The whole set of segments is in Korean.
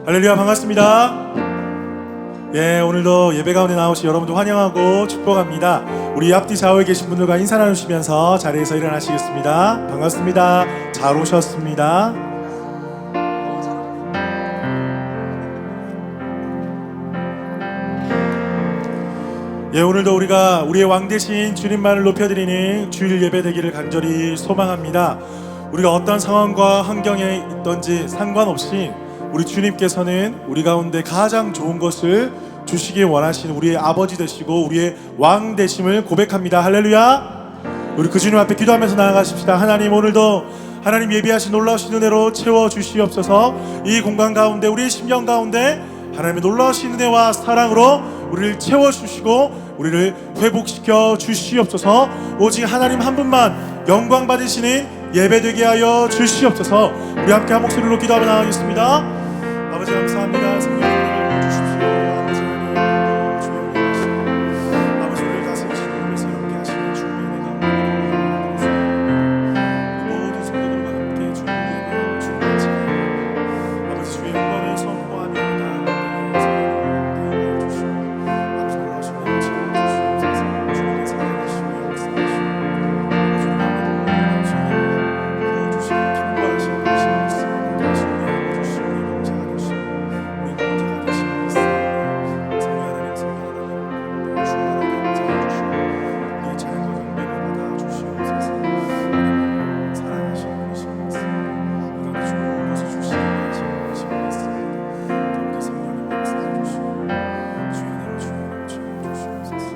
할렐루야, 반갑습니다. 예, 오늘도 예배 가운데 나오신 여러분들 환영하고 축복합니다. 우리 앞뒤 좌우에 계신 분들과 인사 나누시면서 자리에서 일어나시겠습니다. 반갑습니다. 잘 오셨습니다. 예, 오늘도 우리가 우리의 왕 대신 주님만을 높여드리는 주일 예배 되기를 간절히 소망합니다. 우리가 어떤 상황과 환경에 있든지 상관없이 우리 주님께서는 우리 가운데 가장 좋은 것을 주시길 원하시는 우리의 아버지 되시고 우리의 왕 되심을 고백합니다. 할렐루야. 우리 그 주님 앞에 기도하면서 나아가십시다. 하나님, 오늘도 하나님 예비하신 놀라우신 은혜로 채워주시옵소서. 이 공간 가운데 우리의 심령 가운데 하나님의 놀라우신 은혜와 사랑으로 우리를 채워주시고 우리를 회복시켜 주시옵소서. 오직 하나님 한 분만 영광 받으시는 예배되게 하여 주시옵소서. 우리 함께 한 목소리로 기도하며 나가겠습니다. 아버지, 감사합니다. 성령님을 주십시오. 아버지 하나님, 주여 하시고 아버지, 우리를 다스리시고 우리를 새롭게 하시는 주님의 가운데 모든 성도들과 함께 주님을 예배하고 주님을 찬양하고 아버지 주의 영광을 선포하며 나아가게 성령님을 주시고 아버지 놀라우신 은혜를 채워주시옵소서. 주님의 살아계시고 역사하시고 아버지 우리 가운데 놀라우신 은혜를 부어주시고 기뻐하시는 것이 있습니다. 다시 우리하고 주시고 용서하 주시고 우리 구원자가 되시고 있사오니 성령 하나님, 성령 하나님 충만하게 용서해 주시고 우리의 찬양과 경배를 받아 주시옵소서. 하나님 사랑하시는 분이신 것 같습니다. 우리가 좋은 것을 주시기 원하시는 분이신 것 같습니다. 더욱더 성령님 역사해 주시고 주의 은혜로 주님 채워주시옵소서.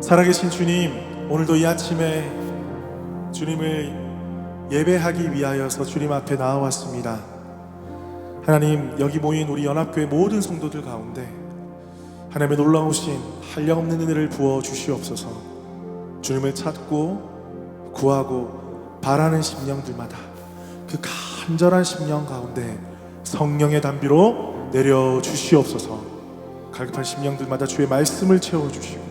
살아계신 주님, 오늘도 이 아침에 주님을 예배하기 위하여서 주님 앞에 나와왔습니다. 하나님, 여기 모인 우리 연합교회 모든 성도들 가운데 하나님의 놀라우신 한량없는 은혜를 부어 주시옵소서. 주님을 찾고 구하고 바라는 심령들마다 그 간절한 심령 가운데 성령의 담비로 내려 주시옵소서. 갈급한 심령들마다 주의 말씀을 채워주시고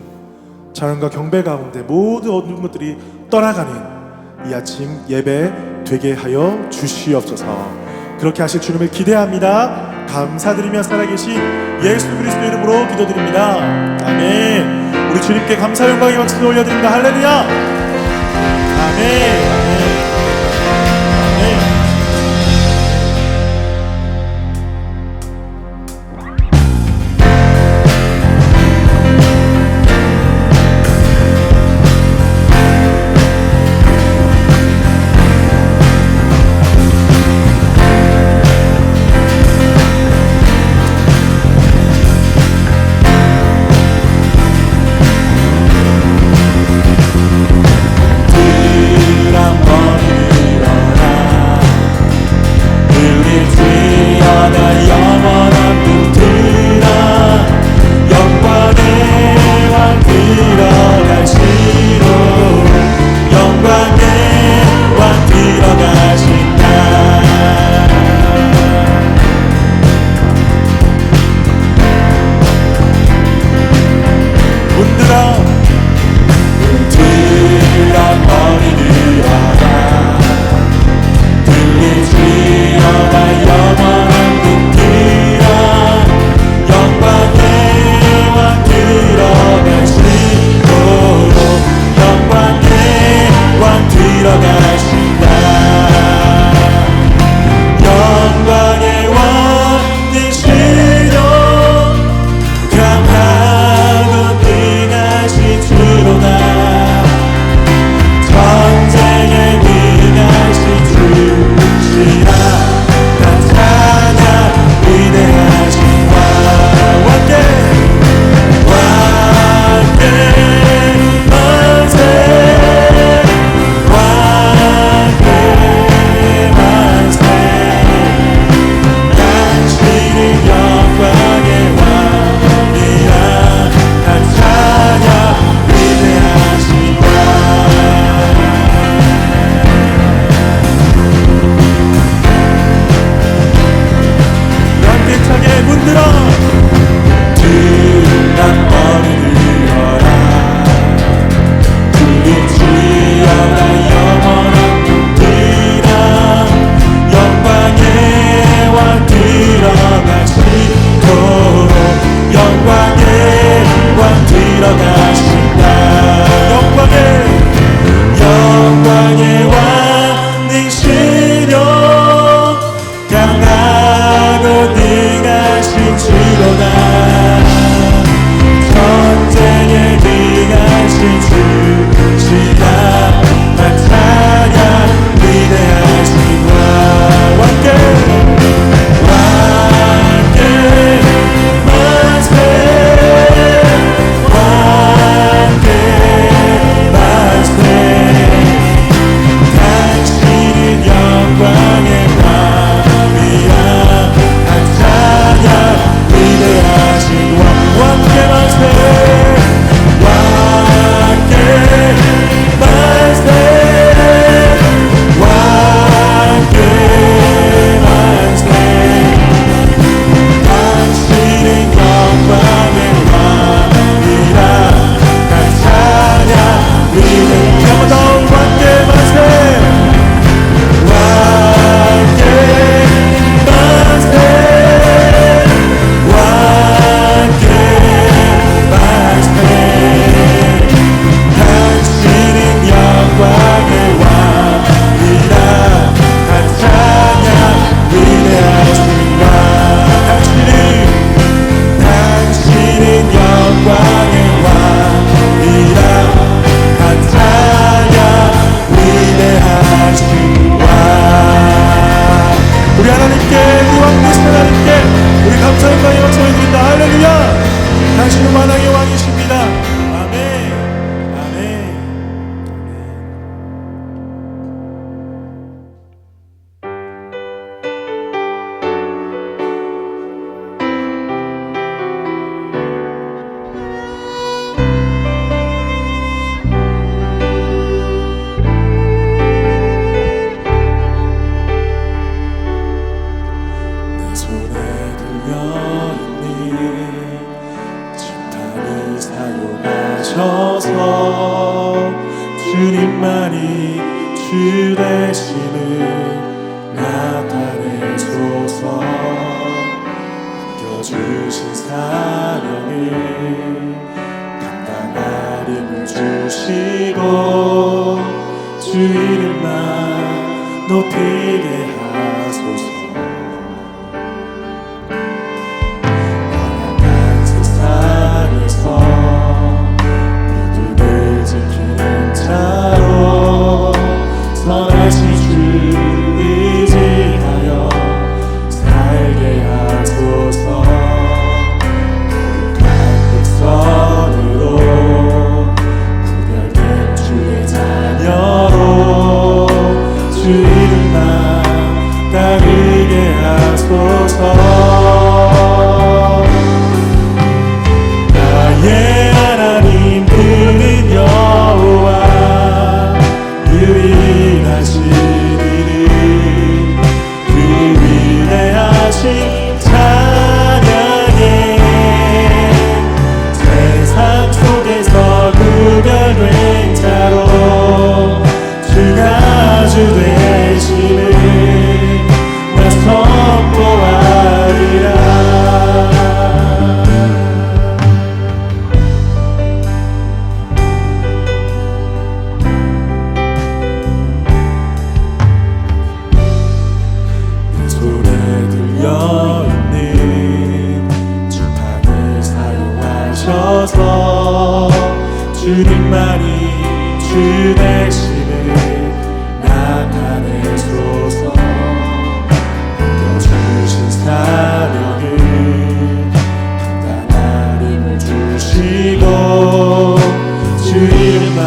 찬양과 경배 가운데 모든 어두운 것들이 떠나가는 이 아침 예배 되게 하여 주시옵소서. 그렇게 하실 주님을 기대합니다. 감사드리며 살아계신 예수 그리스도 이름으로 기도드립니다. 아멘. 우리 주님께 감사 영광의 박수를 올려드립니다. 할렐루야. 아멘. 주신 사명을 감당할 힘을 주시고 주 이름만 높이게 하소서. 완악한 세상에서 믿음을 지키는 자로 선하신 주 의지하여 살게 하소서. 선으로 구별된 주의 자녀로 주 이름만 따르게 하소서. 나의 하나님 그는 여호와 유일하신 이름 그 위대하신 구별된 자로 주가 주 되심을 나 선포하리라. 내 손에 들려있는 주판을 사용하셔서 주님만이 주 되심을 나타내소서. 주신 사명을 감당할 힘을 주시고 주 이름만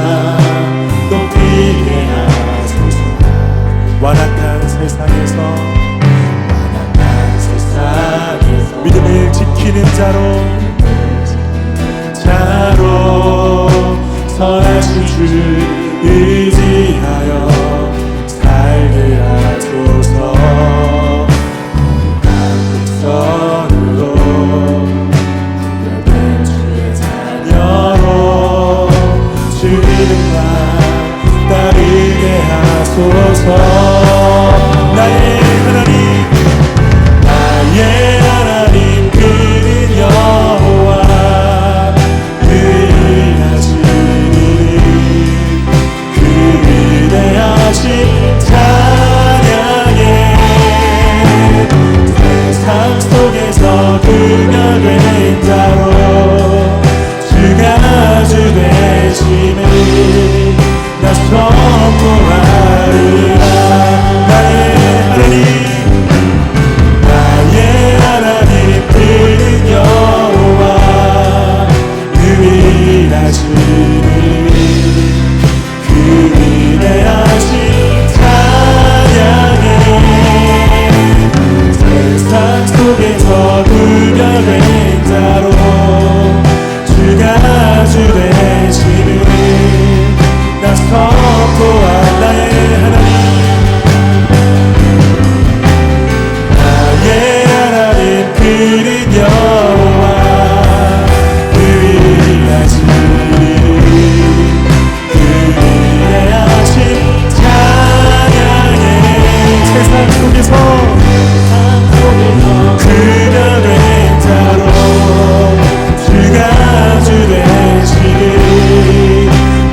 높이게 하소서. 완악한 세상에서 믿음을 지키는 자로 선하신 주 의지하여 살게 하소서. 거룩한 백성으로 구별된 주의 자녀로 주 이름만 따르게 하소서. 나의 하나님 그는 여호와 찬양해. 세상 속에서 구별된 자로 주가 주 되심을 나 선포하리라. 나의 하나님 그는 여호와 유일하신 그 위대하신 세상 속에서 구별된 자로 주가 주 되심을 나 선포한 나의 하나님 그는 여호와 유일하신 그 위대하신 찬양해. 세상 속에서 구별된 자로 주가 주 되시길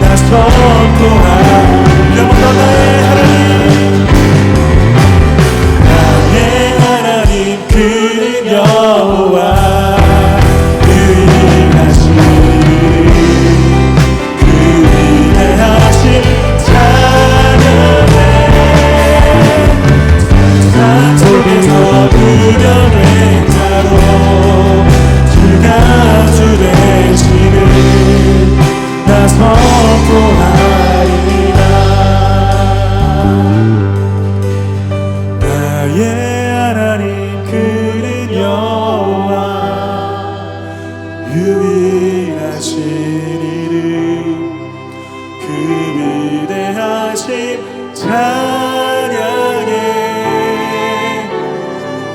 나 선포하리. 여러분 나의 하나님 그는 여호와 유일하신 그 위대하신 찬양해. 속에서 구별된 자로 주가 주 되심을 나 선포하리라. 나의 하나님 그는 여호와 유일하신 이름 그 위대하신 찬양해.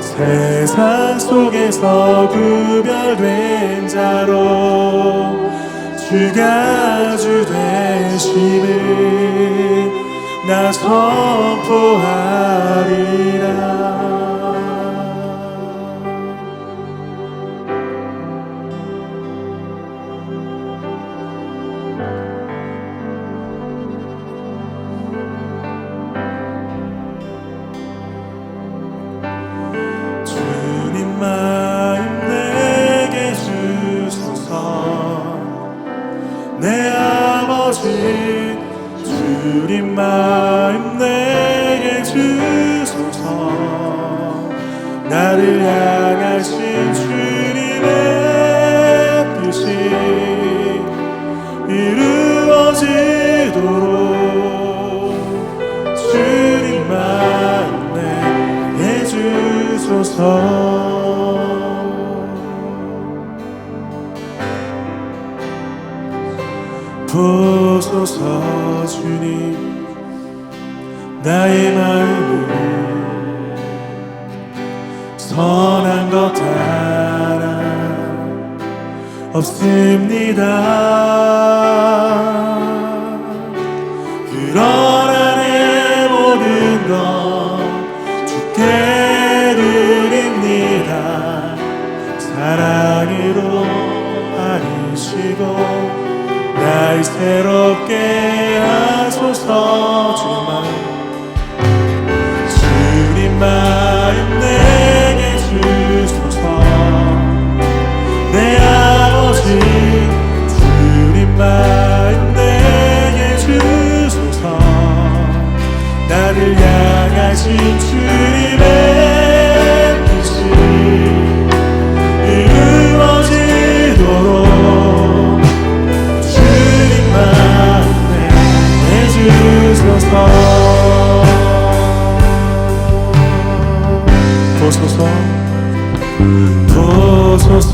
세상 속에서 구별된 자로 주가 주 되심을 나 선포하리라. 주소서. 나를 향하신 주님의 뜻이 이루어지도록 주님만 내게 주소서. 보소서 주님, 나의 마음을 선한 것 하나 없습니다. 그러나 내 모든 것 주께 드립니다. 사랑으로 안으시고 날 새롭게 하소서. 주님 마음 내게 주소서. 내 아버지 주님 마음 내게 주소서. 나를 향하신 주님의 뜻이 이루어지도록 보소서. 보소서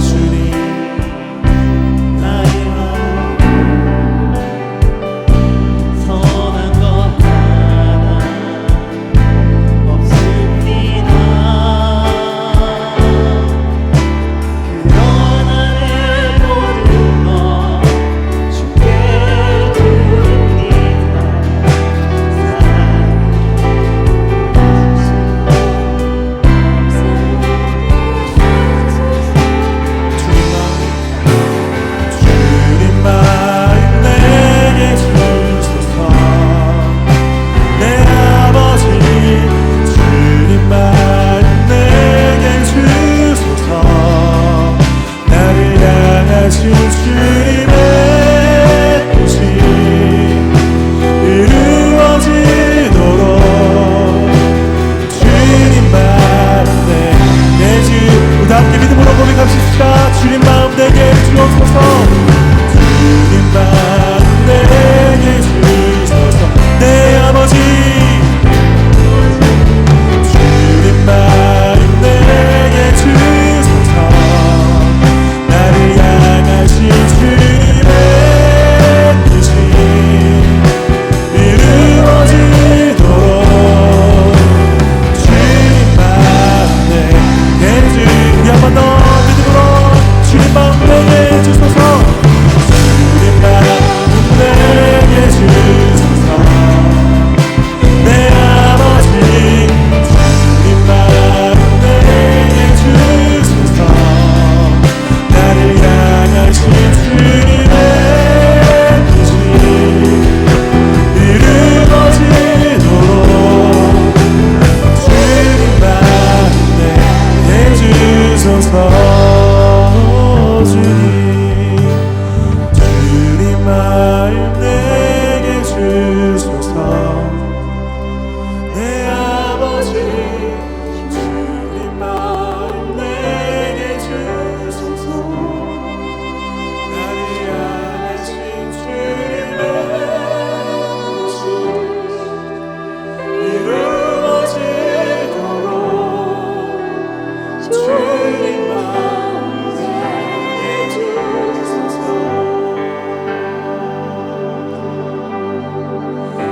주님, 나의 마음 선한 것 하나 없습니다. 그러나 내 모든 것 주께 드립니다. 주님 마음 내게 주옵소서. 주님 마음 내게 주소서. 내 아버지 주님 마음 내게 주소서. 나를 향하신 주님의 뜻이 이루어지도록 주님 마음 내게 주소서. 한 번 더 주님 마음 내게 주소서. 주님 마음 내게 주소서. 내 아버지 주님 마음 내게 주소서. 나를 향하신 주님의 뜻이 이루어지도록 주님 마음 내게 주소서. 주님 마음 내게 주소서. 내 아버지 주님 마음 내게 주소서. 나를 향하신 주님의 뜻이 이루어지도록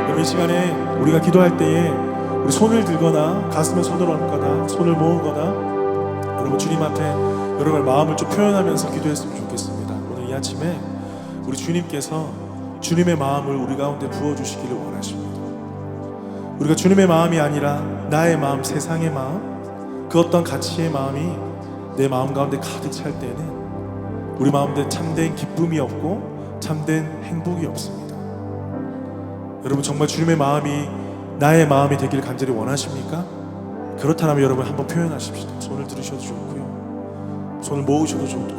주님 이 시간에 우리가 기도할 때에 우리 손을 들거나 가슴에 손을 얹거나 손을 모으거나 여러분 주님 앞에 여러분의 마음을 좀 표현하면서 기도했으면 좋겠습니다. 오늘 이 아침에 우리 주님께서 주님의 마음을 우리 가운데 부어주시기를 원하십니다. 우리가 주님의 마음이 아니라 나의 마음, 세상의 마음, 그 어떤 가치의 마음이 내 마음 가운데 가득 찰 때는 우리 마음에 참된 기쁨이 없고 참된 행복이 없습니다. 여러분 정말 주님의 마음이 나의 마음이 되길 간절히 원하십니까? 그렇다면 여러분 한번 표현하십시다. 손을 들으셔도 좋고요, 손을 모으셔도 좋고,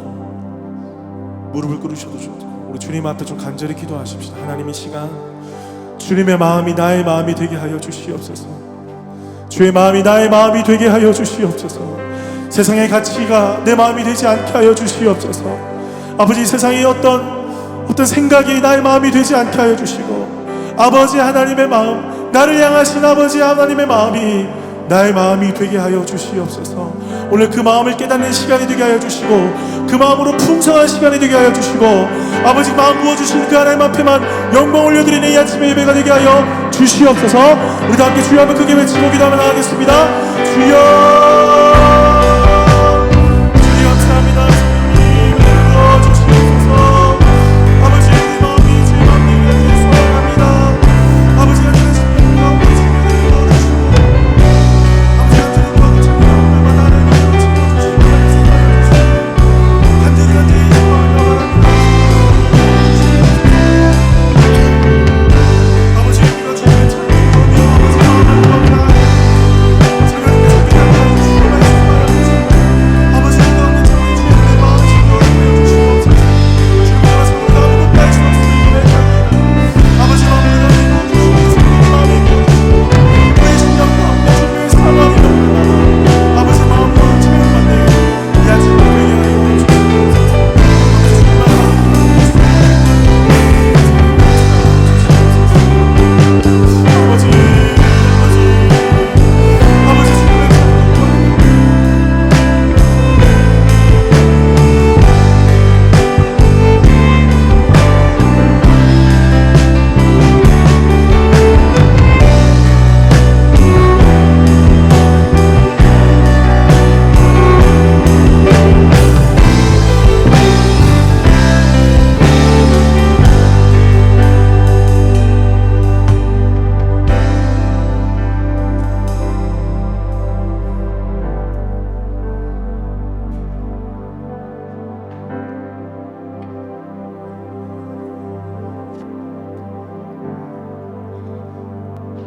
무릎을 꿇으셔도 좋고, 우리 주님 앞에 좀 간절히 기도하십시다. 하나님 이 시간 주님의 마음이 나의 마음이 되게 하여 주시옵소서. 주의 마음이 나의 마음이 되게 하여 주시옵소서. 세상의 가치가 내 마음이 되지 않게 하여 주시옵소서. 아버지, 세상의 어떤 생각이 나의 마음이 되지 않게 하여 주시고, 아버지 하나님의 마음, 나를 향하신 아버지 하나님의 마음이 나의 마음이 되게 하여 주시옵소서. 오늘 그 마음을 깨닫는 시간이 되게 하여 주시고, 그 마음으로 풍성한 시간이 되게 하여 주시고, 아버지 마음 부어주신 그 하나님 앞에만 영광 올려드리는 이 아침의 예배가 되게 하여 주시옵소서. 우리 다 함께 주여 한번 크게 외치고 기도하며 나가겠습니다. 주여,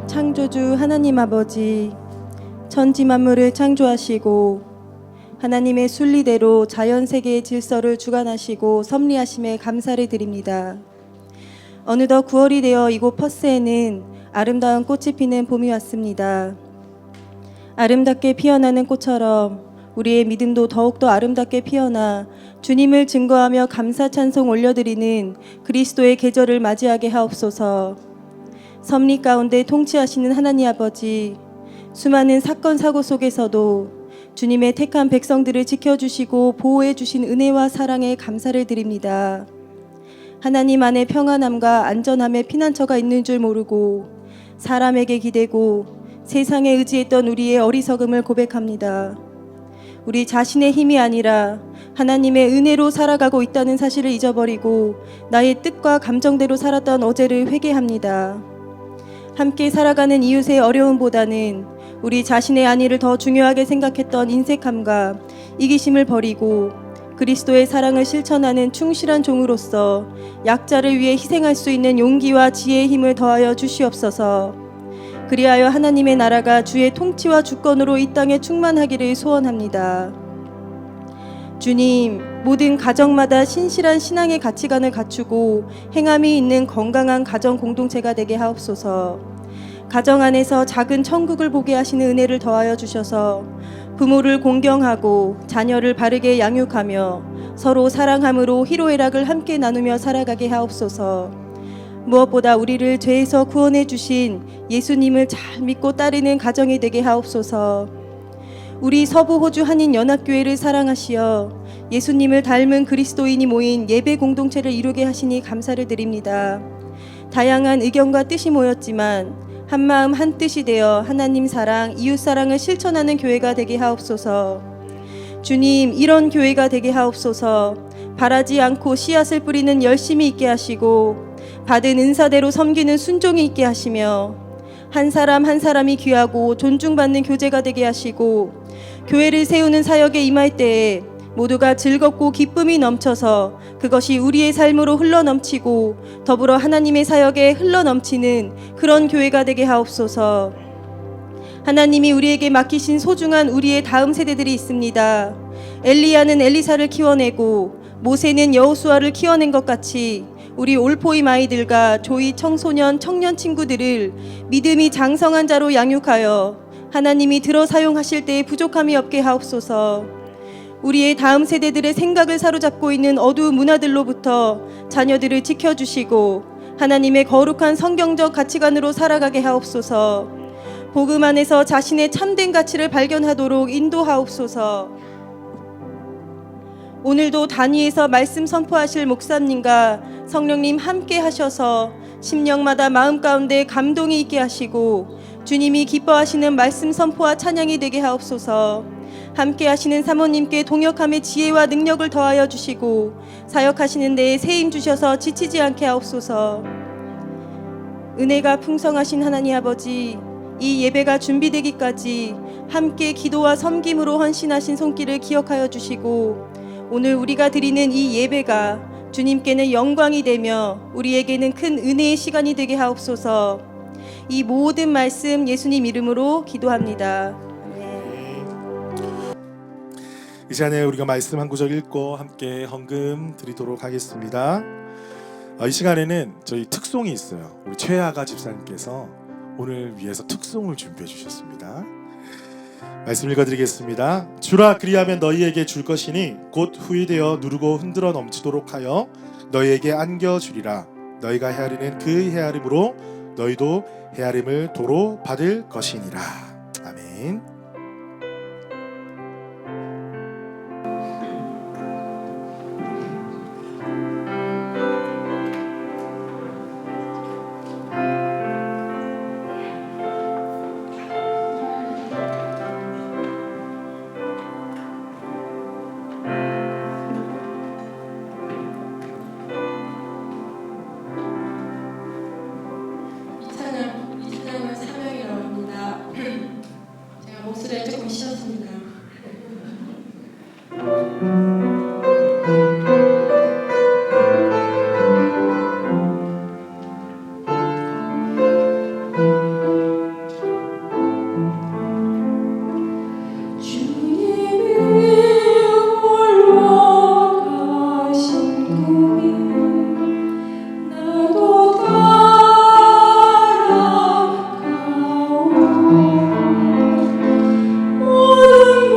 창조주 하나님 아버지, 천지 만물을 창조하시고 하나님의 순리대로 자연 세계의 질서를 주관하시고 섭리하심에 감사를 드립니다. 어느덧 9월이 되어 이곳 퍼스에는 아름다운 꽃이 피는 봄이 왔습니다. 아름답게 피어나는 꽃처럼 우리의 믿음도 더욱더 아름답게 피어나 주님을 증거하며 감사 찬송 올려드리는 그리스도의 계절을 맞이하게 하옵소서. 섭리 가운데 통치하시는 하나님 아버지, 수많은 사건 사고 속에서도 주님의 택한 백성들을 지켜주시고 보호해 주신 은혜와 사랑에 감사를 드립니다. 하나님 안에 평안함과 안전함의 피난처가 있는 줄 모르고 사람에게 기대고 세상에 의지했던 우리의 어리석음을 고백합니다. 우리 자신의 힘이 아니라 하나님의 은혜로 살아가고 있다는 사실을 잊어버리고 나의 뜻과 감정대로 살았던 어제를 회개합니다. 함께 살아가는 이웃의 어려움보다는 우리 자신의 안위를 더 중요하게 생각했던 인색함과 이기심을 버리고 그리스도의 사랑을 실천하는 충실한 종으로서 약자를 위해 희생할 수 있는 용기와 지혜의 힘을 더하여 주시옵소서. 그리하여 하나님의 나라가 주의 통치와 주권으로 이 땅에 충만하기를 소원합니다. 주님, 모든 가정마다 신실한 신앙의 가치관을 갖추고 행함이 있는 건강한 가정 공동체가 되게 하옵소서. 가정 안에서 작은 천국을 보게 하시는 은혜를 더하여 주셔서 부모를 공경하고 자녀를 바르게 양육하며 서로 사랑함으로 희로애락을 함께 나누며 살아가게 하옵소서. 무엇보다 우리를 죄에서 구원해 주신 예수님을 잘 믿고 따르는 가정이 되게 하옵소서. 우리 서부 호주 한인 연합교회를 사랑하시어 예수님을 닮은 그리스도인이 모인 예배 공동체를 이루게 하시니 감사를 드립니다. 다양한 의견과 뜻이 모였지만 한마음 한뜻이 되어 하나님 사랑, 이웃 사랑을 실천하는 교회가 되게 하옵소서. 주님, 이런 교회가 되게 하옵소서. 바라지 않고 씨앗을 뿌리는 열심이 있게 하시고 받은 은사대로 섬기는 순종이 있게 하시며 한 사람 한 사람이 귀하고 존중받는 교제가 되게 하시고 교회를 세우는 사역에 임할 때에 모두가 즐겁고 기쁨이 넘쳐서 그것이 우리의 삶으로 흘러넘치고 더불어 하나님의 사역에 흘러넘치는 그런 교회가 되게 하옵소서. 하나님이 우리에게 맡기신 소중한 우리의 다음 세대들이 있습니다. 엘리야는 엘리사를 키워내고 모세는 여호수아를 키워낸 것 같이 우리 올포임 아이들과 조이 청소년 청년 친구들을 믿음이 장성한 자로 양육하여 하나님이 들어 사용하실 때에 부족함이 없게 하옵소서. 우리의 다음 세대들의 생각을 사로잡고 있는 어두운 문화들로부터 자녀들을 지켜주시고 하나님의 거룩한 성경적 가치관으로 살아가게 하옵소서. 복음 안에서 자신의 참된 가치를 발견하도록 인도하옵소서. 오늘도 단위에서 말씀 선포하실 목사님과 성령님 함께 하셔서 심령마다 마음 가운데 감동이 있게 하시고 주님이 기뻐하시는 말씀 선포와 찬양이 되게 하옵소서. 함께 하시는 사모님께 동역함의 지혜와 능력을 더하여 주시고 사역하시는 데에 세임 주셔서 지치지 않게 하옵소서. 은혜가 풍성하신 하나님 아버지, 이 예배가 준비되기까지 함께 기도와 섬김으로 헌신하신 손길을 기억하여 주시고 오늘 우리가 드리는 이 예배가 주님께는 영광이 되며 우리에게는 큰 은혜의 시간이 되게 하옵소서. 이 모든 말씀 예수님 이름으로 기도합니다. 이 시간에 우리가 말씀 한 구절 읽고 함께 헌금 드리도록 하겠습니다. 이 시간에는 저희 특송이 있어요. 우리 최아가 집사님께서 오늘 위해서 특송을 준비해 주셨습니다. 말씀 읽어드리겠습니다. 주라 그리하면 너희에게 줄 것이니 곧 후이되어 누르고 흔들어 넘치도록 하여 너희에게 안겨주리라. 너희가 헤아리는 그 헤아림으로 너희도 헤아림을 도로 받을 것이니라. 아멘. 이 찬양은 사명이라고 합니다. 제가 목소리가 조금 쉬었습니다. 모든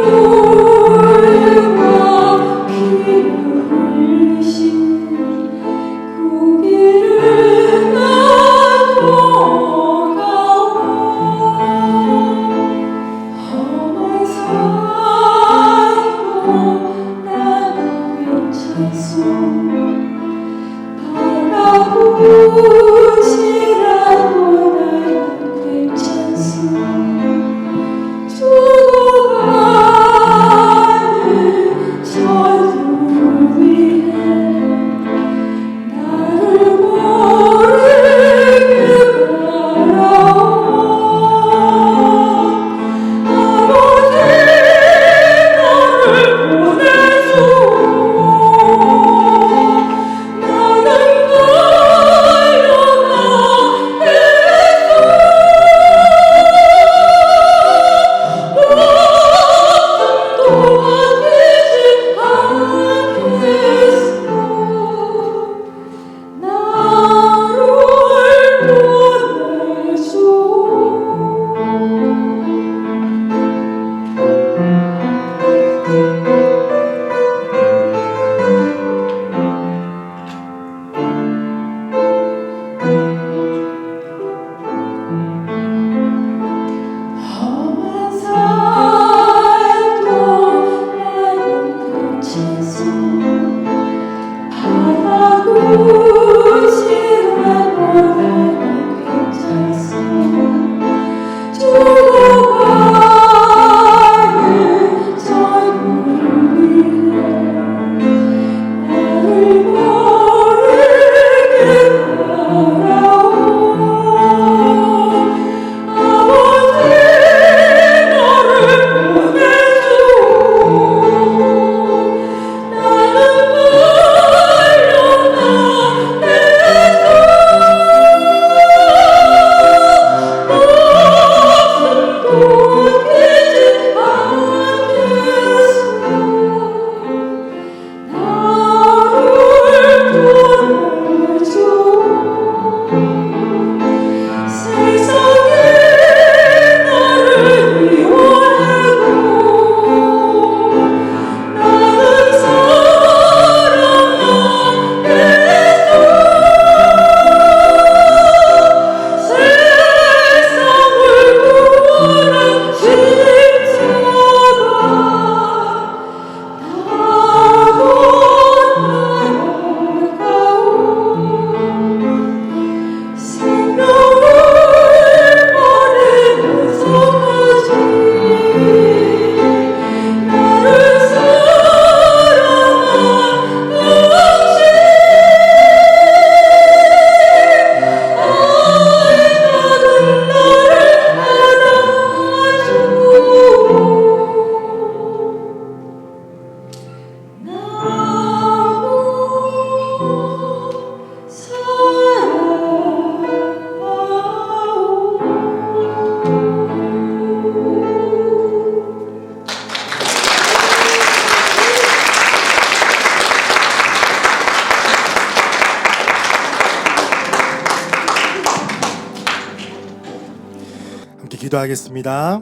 기도하겠습니다.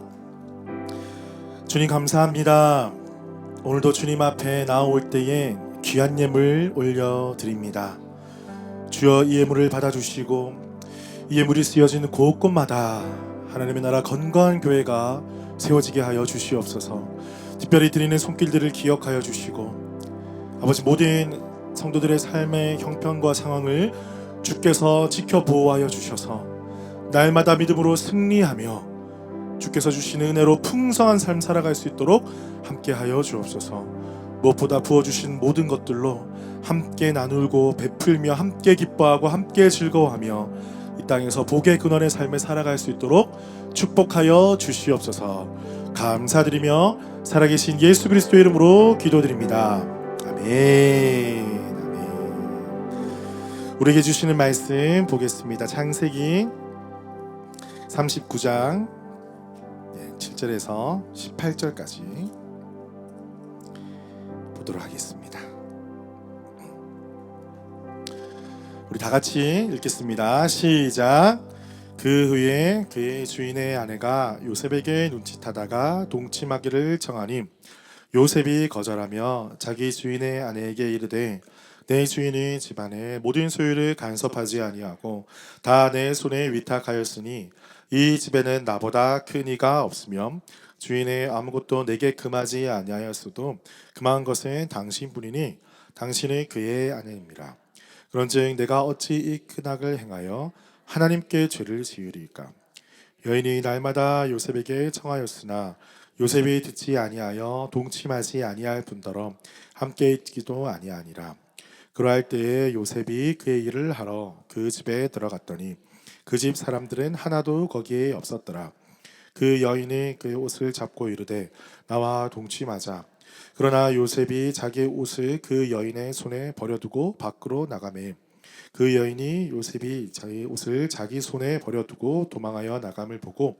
주님 감사합니다. 오늘도 주님 앞에 나올 때에 귀한 예물 올려드립니다. 주여 이 예물을 받아주시고 이 예물이 쓰여진 곳곳마다 하나님의 나라 건강한 교회가 세워지게 하여 주시옵소서. 특별히 드리는 손길들을 기억하여 주시고 아버지 모든 성도들의 삶의 형편과 상황을 주께서 지켜 보호하여 주셔서 날마다 믿음으로 승리하며 주께서 주시는 은혜로 풍성한 삶 살아갈 수 있도록 함께하여 주옵소서. 무엇보다 부어주신 모든 것들로 함께 나누고 베풀며 함께 기뻐하고 함께 즐거워하며 이 땅에서 복의 근원의 삶을 살아갈 수 있도록 축복하여 주시옵소서. 감사드리며 살아계신 예수 그리스도의 이름으로 기도드립니다. 아멘. 아멘. 우리에게 주시는 말씀 보겠습니다. 창세기 39장 7절에서 18절까지 보도록 하겠습니다. 우리 다 같이 읽겠습니다. 시작. 그 후에 그의 주인의 아내가 요셉에게 눈짓하다가 동침하기를 청하니 요셉이 거절하며 자기 주인의 아내에게 이르되 내 주인이 집안의 모든 소유를 간섭하지 아니하고 다 내 손에 위탁하였으니 이 집에는 나보다 큰 이가 없으며 주인의 아무것도 내게 금하지 아니하였어도 금한 것은 당신뿐이니 당신이 그의 아내입니다. 그런즉 내가 어찌 이 큰 악을 행하여 하나님께 죄를 지으리까? 여인이 날마다 요셉에게 청하였으나 요셉이 듣지 아니하여 동침하지 아니할 뿐더러 함께 있기도 아니하니라. 그러할 때에 요셉이 그의 일을 하러 그 집에 들어갔더니 그 집 사람들은 하나도 거기에 없었더라. 그 여인이 그의 옷을 잡고 이르되 나와 동침하자. 그러나 요셉이 자기 옷을 그 여인의 손에 버려두고 밖으로 나가매 그 여인이 요셉이 자기 옷을 자기 손에 버려두고 도망하여 나감을 보고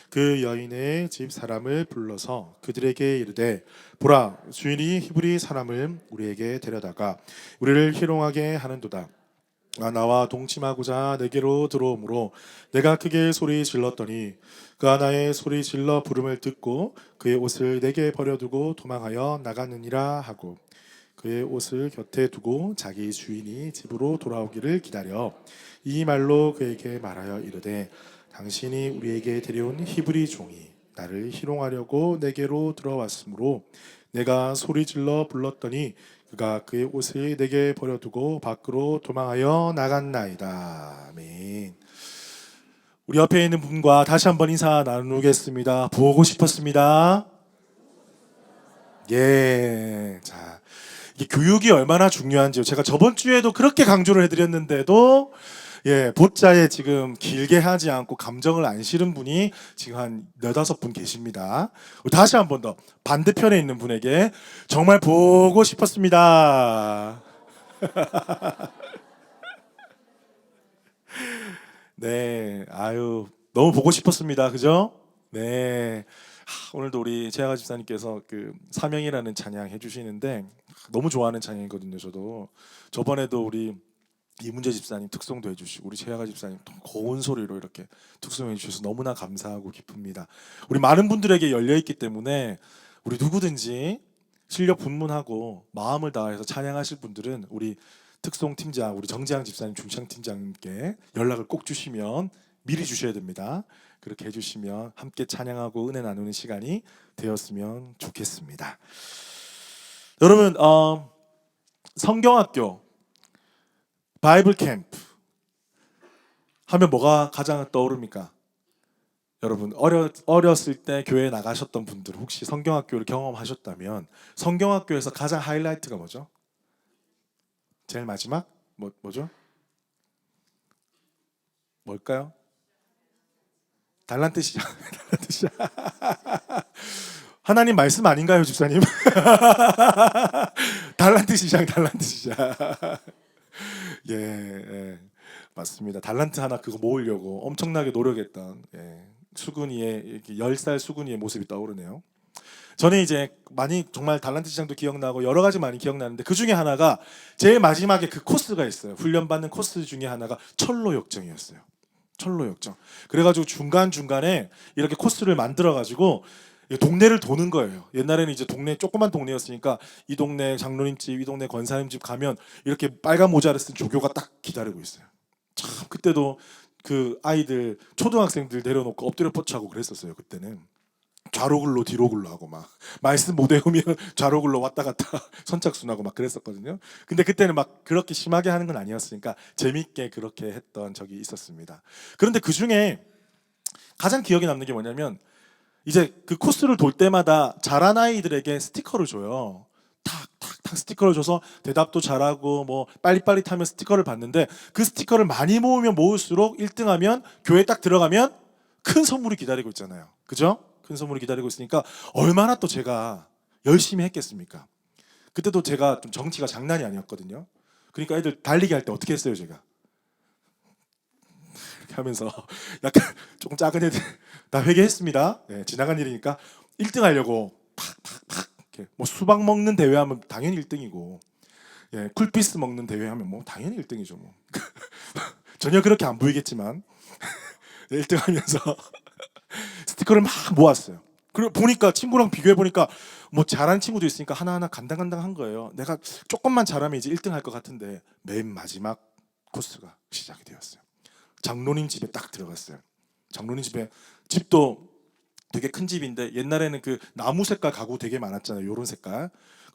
그 여인의 집 사람을 불러서 그들에게 이르되 보라, 주인이 히브리 사람을 우리에게 데려다가 우리를 희롱하게 하는도다. 나와 동침하고자 내게로 들어오므로 내가 크게 소리 질렀더니 그가 나의 소리 질러 부름을 듣고 그의 옷을 내게 버려두고 도망하여 나갔느니라 하고 그의 옷을 곁에 두고 자기 주인이 집으로 돌아오기를 기다려 이 말로 그에게 말하여 이르되 당신이 우리에게 데려온 히브리 종이 나를 희롱하려고 내게로 들어왔으므로 내가 소리 질러 불렀더니 그가 그의 옷을 내게 버려두고 밖으로 도망하여 나갔나이다. 아멘. 우리 옆에 있는 분과 다시 한번 인사 나누겠습니다. 보고 싶었습니다. 예. 자, 이 교육이 얼마나 중요한지요. 제가 저번 주에도 그렇게 강조를 해드렸는데도 보자에 지금 길게 하지 않고 감정을 안 실은 분이 지금 한 4-5분 계십니다. 다시 한 번 더 반대편에 있는 분에게 정말 보고 싶었습니다. 네, 아유 너무 보고 싶었습니다. 그죠? 네. 오늘도 우리 재하가 집사님께서 그 사명이라는 찬양 해주시는데 너무 좋아하는 찬양이거든요. 저도 저번에도 우리 이문재 집사님 특송도 해주시고 우리 재하가 집사님 고운 소리로 이렇게 특송해 주셔서 너무나 감사하고 기쁩니다. 우리 많은 분들에게 열려 있기 때문에 우리 누구든지 실력 분문하고 마음을 다해서 찬양하실 분들은 우리 특송 팀장 우리 정재양 집사님 중창 팀장님께 연락을 꼭 주시면 미리 주셔야 됩니다. 그렇게 해주시면 함께 찬양하고 은혜 나누는 시간이 되었으면 좋겠습니다. 여러분 성경학교 바이블 캠프 하면 뭐가 가장 떠오릅니까? 여러분 어렸을 때 교회에 나가셨던 분들 혹시 성경학교를 경험하셨다면 성경학교에서 가장 하이라이트가 뭐죠? 제일 마지막? 뭐죠? 뭘까요? 달란트 시작. 달란트 시작. 하나님 말씀 아닌가요, 집사님? 달란트 시작, 달란트 시작. 예, 맞습니다. 달란트 하나 그거 모으려고 엄청나게 노력했던 수근이의 이렇게 10살 수근이의 모습이 떠오르네요. 저는 이제 많이 정말 달란트 시장도 기억나고 여러 가지 많이 기억나는데 그 중에 하나가 제일 마지막에 그 코스가 있어요. 훈련받는 코스 중에 하나가 철로 역정이었어요. 철로 역정. 그래가지고 중간 중간에 이렇게 코스를 만들어가지고 동네를 도는 거예요. 옛날에는 이제 동네 조그만 동네였으니까 이 동네 장로님 집, 이 동네 권사님 집 가면 이렇게 빨간 모자를 쓴 조교가 딱 기다리고 있어요. 참 그때도 그 아이들 초등학생들 내려놓고 엎드려 뻗쳐하고 그랬었어요. 그때는 좌로 굴러 뒤로 굴러 하고 막 말씀 못 외우면 좌로 굴러 왔다 갔다 선착순하고 막 그랬었거든요. 근데 그때는 막 그렇게 심하게 하는 건 아니었으니까 재밌게 그렇게 했던 적이 있었습니다. 그런데 그 중에 가장 기억에 남는 게 뭐냐면 이제 그 코스를 돌 때마다 잘한 아이들에게 스티커를 줘요. 탁탁탁 스티커를 줘서 대답도 잘하고 뭐 빨리빨리 타면 스티커를 받는데 그 스티커를 많이 모으면 모을수록 1등하면 교회 딱 들어가면 큰 선물이 기다리고 있잖아요. 그죠? 큰 선물이 기다리고 있으니까 얼마나 또 제가 열심히 했겠습니까? 그때도 제가 좀 정치가 장난이 아니었거든요. 그러니까 애들 달리기 할 때 어떻게 했어요, 제가? 이렇게 하면서 약간 조금 작은 애들 다 회개했습니다. 네, 지나간 일이니까 1등 하려고 팍팍팍 이렇게 뭐 수박 먹는 대회 하면 당연히 1등이고 예, 쿨피스 먹는 대회 하면 뭐 당연히 1등이죠. 뭐. 전혀 그렇게 안 보이겠지만 1등 하면서 스티커를 막 모았어요. 그리고 보니까 친구랑 비교해 보니까 뭐 잘하는 친구도 있으니까 하나하나 간당간당한 거예요. 내가 조금만 잘하면 이제 1등 할 것 같은데 맨 마지막 코스가 시작이 되었어요. 장로님 집에 딱 들어갔어요. 장로님 집에 집도 되게 큰 집인데 옛날에는 그 나무 색깔 가구 되게 많았잖아요. 요런 색깔.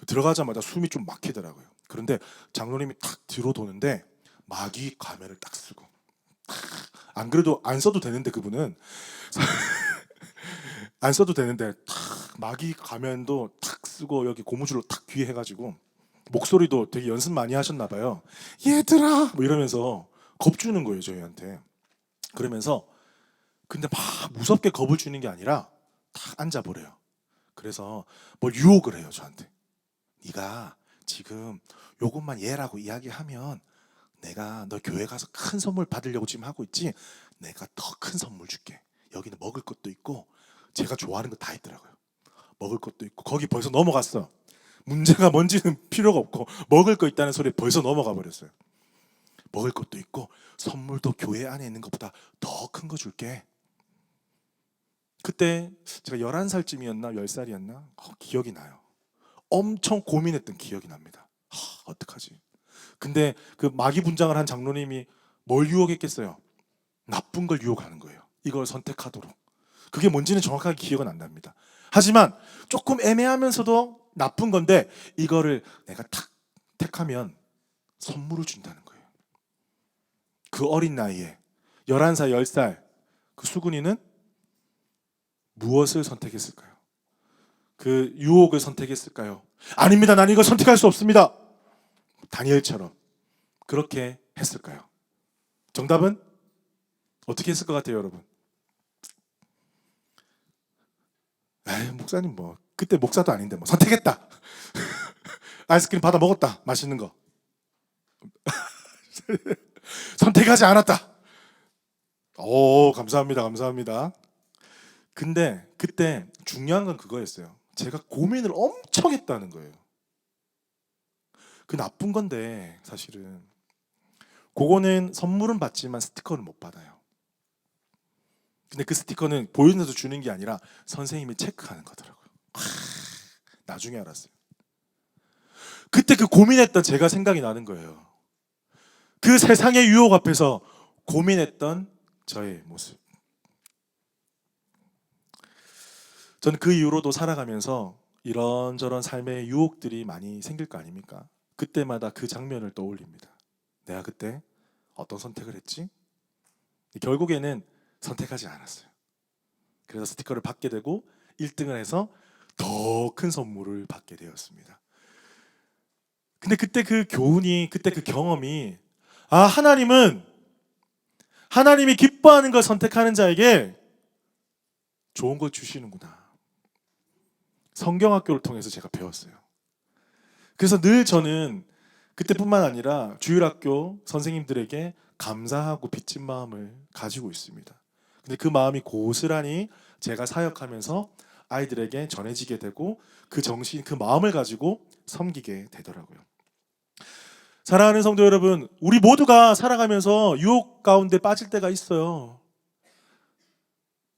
들어가자마자 숨이 좀 막히더라고요. 그런데 장로님이 탁 뒤로 도는데 마귀 가면을 딱 쓰고 안 그래도 안 써도 되는데 그분은 안 써도 되는데 탁 마귀 가면도 탁 쓰고 여기 고무줄로 탁 귀에 해가지고 목소리도 되게 연습 많이 하셨나 봐요. 얘들아 뭐 이러면서 겁주는 거예요 저희한테. 그러면서 근데 막 무섭게 겁을 주는 게 아니라 딱 앉아보래요. 그래서 뭘 유혹을 해요 저한테. 네가 지금 요것만 얘라고 이야기하면 내가 너 교회 가서 큰 선물 받으려고 지금 하고 있지. 내가 더 큰 선물 줄게. 여기는 먹을 것도 있고 제가 좋아하는 거 다 있더라고요. 먹을 것도 있고 거기 벌써 넘어갔어. 문제가 뭔지는 필요가 없고 먹을 거 있다는 소리에 벌써 넘어가 버렸어요. 먹을 것도 있고 선물도 교회 안에 있는 것보다 더 큰 거 줄게. 그때 제가 11살쯤이었나 10살이었나 기억이 나요. 엄청 고민했던 기억이 납니다. 어떡하지? 근데 그 마귀 분장을 한 장로님이 뭘 유혹했겠어요? 나쁜 걸 유혹하는 거예요. 이걸 선택하도록. 그게 뭔지는 정확하게 기억은 안 납니다. 하지만 조금 애매하면서도 나쁜 건데 이거를 내가 탁 택하면 선물을 준다는 거예요. 그 어린 나이에 11살, 10살 그 수근이는 무엇을 선택했을까요? 그 유혹을 선택했을까요? 아닙니다. 난 이걸 선택할 수 없습니다. 다니엘처럼 그렇게 했을까요? 정답은 어떻게 했을 것 같아요, 여러분? 에이, 목사님 뭐 그때 목사도 아닌데 뭐 선택했다. 아이스크림 받아 먹었다. 맛있는 거. 선택하지 않았다. 오, 감사합니다. 감사합니다. 근데 그때 중요한 건 그거였어요. 제가 고민을 엄청 했다는 거예요. 그 나쁜 건데 사실은 그거는 선물은 받지만 스티커는 못 받아요. 근데 그 스티커는 보이는 데서 주는 게 아니라 선생님이 체크하는 거더라고요. 나중에 알았어요. 그때 그 고민했던 제가 생각이 나는 거예요. 그 세상의 유혹 앞에서 고민했던 저의 모습. 저는 그 이후로도 살아가면서 이런저런 삶의 유혹들이 많이 생길 거 아닙니까? 그때마다 그 장면을 떠올립니다. 내가 그때 어떤 선택을 했지? 결국에는 선택하지 않았어요. 그래서 스티커를 받게 되고 1등을 해서 더 큰 선물을 받게 되었습니다. 근데 그때 그 교훈이, 그때 그 경험이 하나님은 하나님이 기뻐하는 걸 선택하는 자에게 좋은 걸 주시는구나. 성경학교를 통해서 제가 배웠어요. 그래서 늘 저는 그때뿐만 아니라 주일학교 선생님들에게 감사하고 빚진 마음을 가지고 있습니다. 근데 그 마음이 고스란히 제가 사역하면서 아이들에게 전해지게 되고 그 정신, 그 마음을 가지고 섬기게 되더라고요. 사랑하는 성도 여러분, 우리 모두가 살아가면서 유혹 가운데 빠질 때가 있어요.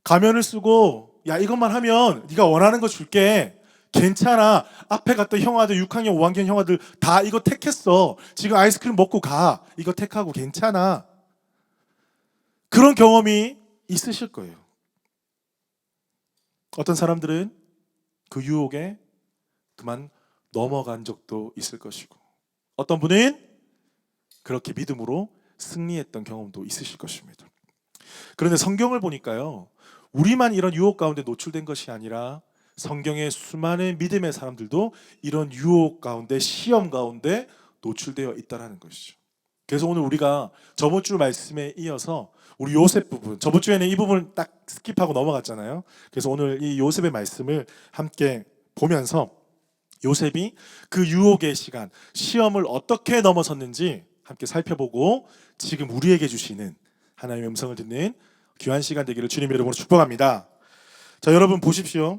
가면을 쓰고 야 이것만 하면 네가 원하는 거 줄게. 괜찮아. 앞에 갔던 형아들 6학년 5학년 형아들 다 이거 택했어. 지금 아이스크림 먹고 가. 이거 택하고 괜찮아. 그런 경험이 있으실 거예요. 어떤 사람들은 그 유혹에 그만 넘어간 적도 있을 것이고 어떤 분은 그렇게 믿음으로 승리했던 경험도 있으실 것입니다. 그런데 성경을 보니까요, 우리만 이런 유혹 가운데 노출된 것이 아니라 성경의 수많은 믿음의 사람들도 이런 유혹 가운데 시험 가운데 노출되어 있다는 것이죠. 그래서 오늘 우리가 저번 주 말씀에 이어서 우리 요셉 부분, 저번 주에는 이 부분을 딱 스킵하고 넘어갔잖아요. 그래서 오늘 이 요셉의 말씀을 함께 보면서 요셉이 그 유혹의 시간, 시험을 어떻게 넘어섰는지 함께 살펴보고 지금 우리에게 주시는 하나님의 음성을 듣는 귀한 시간 되기를 주님의 이름으로 축복합니다. 자, 여러분 보십시오.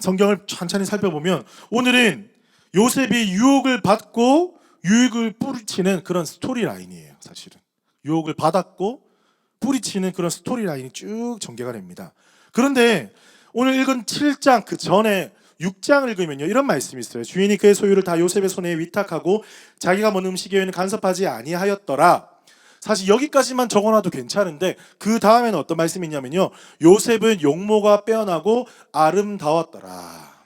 성경을 천천히 살펴보면 오늘은 요셉이 유혹을 받고 유혹을 뿌리치는 그런 스토리 라인이에요. 사실은 유혹을 받았고 뿌리치는 그런 스토리 라인이 쭉 전개가 됩니다. 그런데 오늘 읽은 7장 그 전에 6장을 읽으면요, 이런 말씀이 있어요. 주인이 그의 소유를 다 요셉의 손에 위탁하고 자기가 먹는 음식에는 간섭하지 아니하였더라. 사실 여기까지만 적어놔도 괜찮은데 그 다음에는 어떤 말씀이 있냐면요, 요셉은 용모가 빼어나고 아름다웠더라.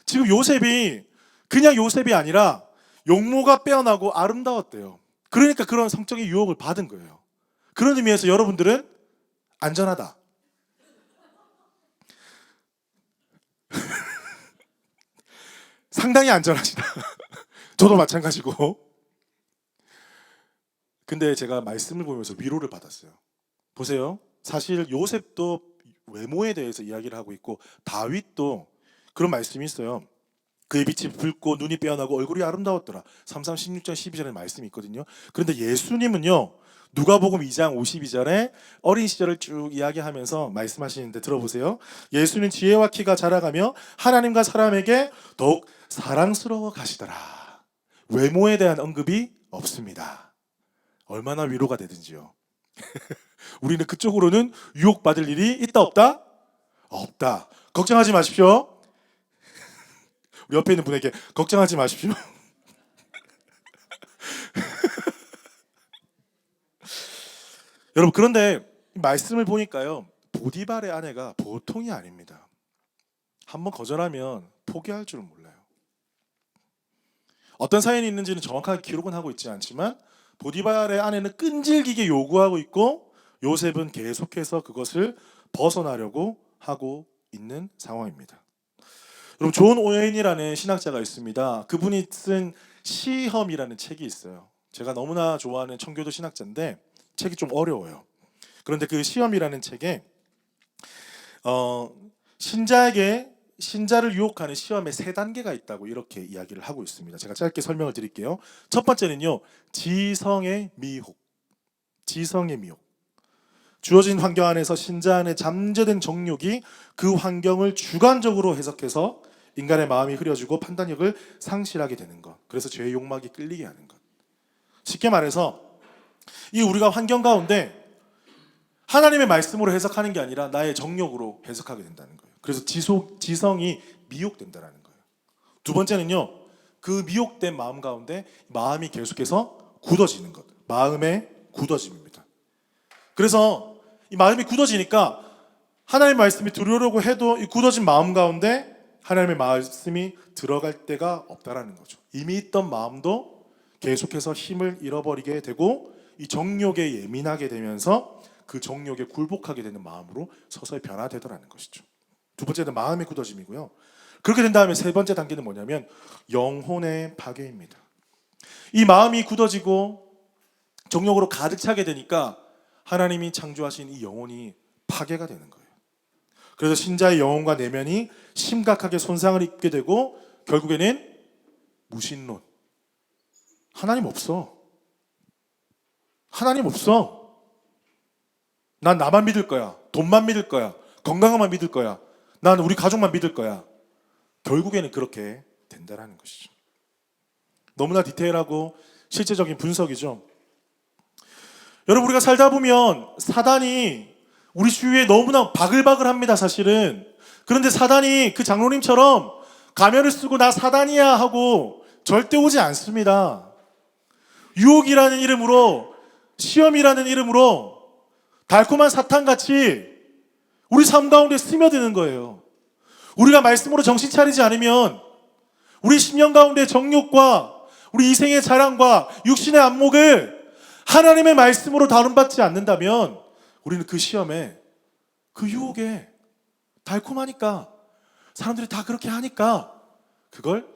지금 요셉이 그냥 요셉이 아니라 용모가 빼어나고 아름다웠대요. 그러니까 그런 성적인 유혹을 받은 거예요. 그런 의미에서 여러분들은 안전하다. 상당히 안전하시다. 저도 마찬가지고. 근데 제가 말씀을 보면서 위로를 받았어요. 보세요. 사실 요셉도 외모에 대해서 이야기를 하고 있고 다윗도 그런 말씀이 있어요. 그의 빛이 붉고 눈이 빼어나고 얼굴이 아름다웠더라. 3상 16장 12절에 말씀이 있거든요. 그런데 예수님은요, 누가복음 2장 52절에 어린 시절을 쭉 이야기하면서 말씀하시는데 들어보세요. 예수는 지혜와 키가 자라가며 하나님과 사람에게 더욱 사랑스러워 가시더라. 외모에 대한 언급이 없습니다. 얼마나 위로가 되든지요. 우리는 그쪽으로는 유혹받을 일이 있다 없다? 없다. 걱정하지 마십시오. 우리 옆에 있는 분에게 걱정하지 마십시오. 여러분, 그런데 말씀을 보니까요, 보디발의 아내가 보통이 아닙니다. 한번 거절하면 포기할 줄은 몰라요. 어떤 사연이 있는지는 정확하게 기록은 하고 있지 않지만 보디발의 아내는 끈질기게 요구하고 있고 요셉은 계속해서 그것을 벗어나려고 하고 있는 상황입니다. 여러분, 존 오웬이라는 신학자가 있습니다. 그분이 쓴 시험이라는 책이 있어요. 제가 너무나 좋아하는 청교도 신학자인데 책이 좀 어려워요. 그런데 그 시험이라는 책에 신자를 유혹하는 시험의 3단계가 있다고 이렇게 이야기를 하고 있습니다. 제가 짧게 설명을 드릴게요. 첫 번째는요, 지성의 미혹. 지성의 미혹. 주어진 환경 안에서 신자 안에 잠재된 정욕이 그 환경을 주관적으로 해석해서 인간의 마음이 흐려지고 판단력을 상실하게 되는 것. 그래서 죄의 욕망이 끌리게 하는 것. 쉽게 말해서 이 우리가 환경 가운데 하나님의 말씀으로 해석하는 게 아니라 나의 정욕으로 해석하게 된다는 거예요. 그래서 지성이 미혹된다는 거예요. 두 번째는요, 그 미혹된 마음 가운데 마음이 계속해서 굳어지는 것. 마음의 굳어짐입니다. 그래서 이 마음이 굳어지니까 하나님의 말씀이 들으려고 해도 이 굳어진 마음 가운데 하나님의 말씀이 들어갈 데가 없다라는 거죠. 이미 있던 마음도 계속해서 힘을 잃어버리게 되고 이 정욕에 예민하게 되면서 그 정욕에 굴복하게 되는 마음으로 서서히 변화되더라는 것이죠. 두 번째는 마음의 굳어짐이고요. 그렇게 된 다음에 세 번째 단계는 뭐냐면 영혼의 파괴입니다. 이 마음이 굳어지고 정욕으로 가득 차게 되니까 하나님이 창조하신 이 영혼이 파괴가 되는 거예요. 그래서 신자의 영혼과 내면이 심각하게 손상을 입게 되고 결국에는 무신론. 하나님 없어. 하나님 없어. 난 나만 믿을 거야. 돈만 믿을 거야. 건강만 믿을 거야. 난 우리 가족만 믿을 거야. 결국에는 그렇게 된다라는 것이죠. 너무나 디테일하고 실제적인 분석이죠. 여러분, 우리가 살다 보면 사단이 우리 주위에 너무나 바글바글합니다, 사실은. 그런데 사단이 그 장로님처럼 가면을 쓰고 나 사단이야 하고 절대 오지 않습니다. 유혹이라는 이름으로, 시험이라는 이름으로 달콤한 사탄같이 우리 삶 가운데 스며드는 거예요. 우리가 말씀으로 정신 차리지 않으면 우리 심령 가운데 정욕과 우리 이생의 자랑과 육신의 안목을 하나님의 말씀으로 다룬받지 않는다면 우리는 그 시험에, 그 유혹에 달콤하니까, 사람들이 다 그렇게 하니까 그걸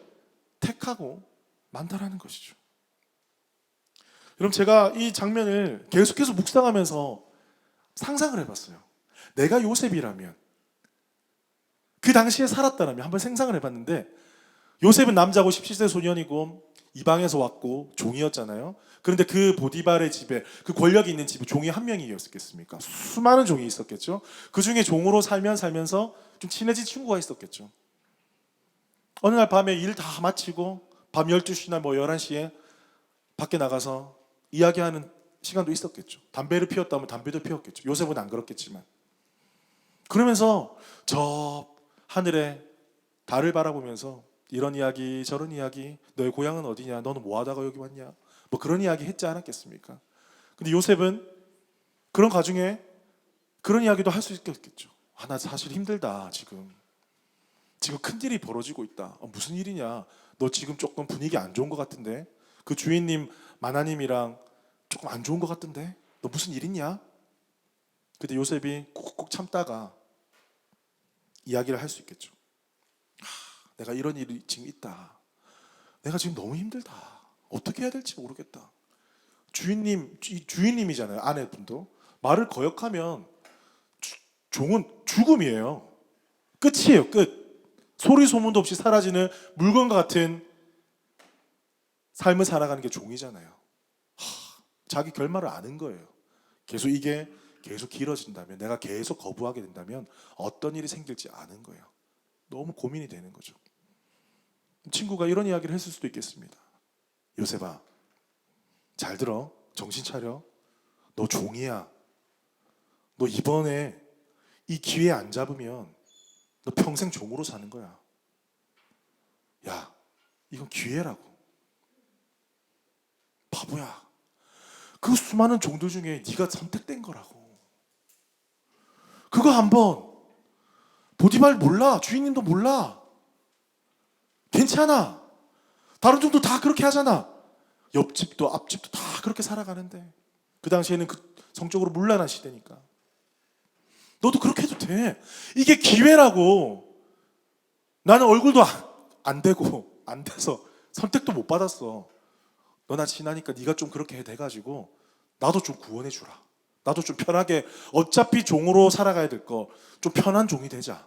택하고 만다라는 것이죠. 여러분, 제가 이 장면을 계속해서 묵상하면서 상상을 해봤어요. 내가 요셉이라면, 그 당시에 살았다라면 한번 생각을 해봤는데, 요셉은 남자고 17세 소년이고 이방에서 왔고 종이었잖아요. 그런데 그 보디발의 집에, 그 권력이 있는 집에 종이 한 명이었겠습니까? 수많은 종이 있었겠죠. 그 중에 종으로 살면서 좀 친해진 친구가 있었겠죠. 어느 날 밤에 일 다 마치고 밤 12시나 뭐 11시에 밖에 나가서 이야기하는 시간도 있었겠죠. 담배를 피웠다면 담배도 피웠겠죠. 요셉은 안 그렇겠지만. 그러면서 저 하늘에 달을 바라보면서 이런 이야기 저런 이야기, 너의 고향은 어디냐, 너는 뭐 하다가 여기 왔냐, 뭐 그런 이야기 했지 않았겠습니까? 근데 요셉은 그런 가중에 그런 이야기도 할 수 있겠죠. 아, 나 사실 힘들다. 지금 큰일이 벌어지고 있다. 무슨 일이냐, 너 지금 조금 분위기 안 좋은 것 같은데, 그 주인님 마나님이랑 조금 안 좋은 것 같은데, 너 무슨 일 있냐? 근데 요셉이 꾹꾹 참다가 이야기를 할 수 있겠죠. 내가 이런 일이 지금 있다. 내가 지금 너무 힘들다. 어떻게 해야 될지 모르겠다. 주인님이잖아요. 아내분도. 말을 거역하면 종은 죽음이에요. 끝이에요. 끝. 소리 소문도 없이 사라지는 물건과 같은 삶을 살아가는 게 종이잖아요. 자기 결말을 아는 거예요. 이게 계속 길어진다면, 내가 계속 거부하게 된다면 어떤 일이 생길지 아는 거예요. 너무 고민이 되는 거죠. 친구가 이런 이야기를 했을 수도 있겠습니다. 요셉아, 잘 들어. 정신 차려. 너 종이야. 너 이번에 이 기회 안 잡으면 너 평생 종으로 사는 거야. 야, 이건 기회라고. 바보야. 그 수많은 종들 중에 네가 선택된 거라고. 그거 한번, 보디발 몰라. 주인님도 몰라. 괜찮아. 다른 종도 다 그렇게 하잖아. 옆집도 앞집도 다 그렇게 살아가는데, 그 당시에는 그 성적으로 문란한 시대니까. 너도 그렇게 해도 돼. 이게 기회라고. 나는 얼굴도 안 되고 안 돼서 선택도 못 받았어. 너나 친하니까 네가 좀 그렇게 해가지고 나도 좀 구원해 주라. 나도 좀 편하게, 어차피 종으로 살아가야 될 거 좀 편한 종이 되자.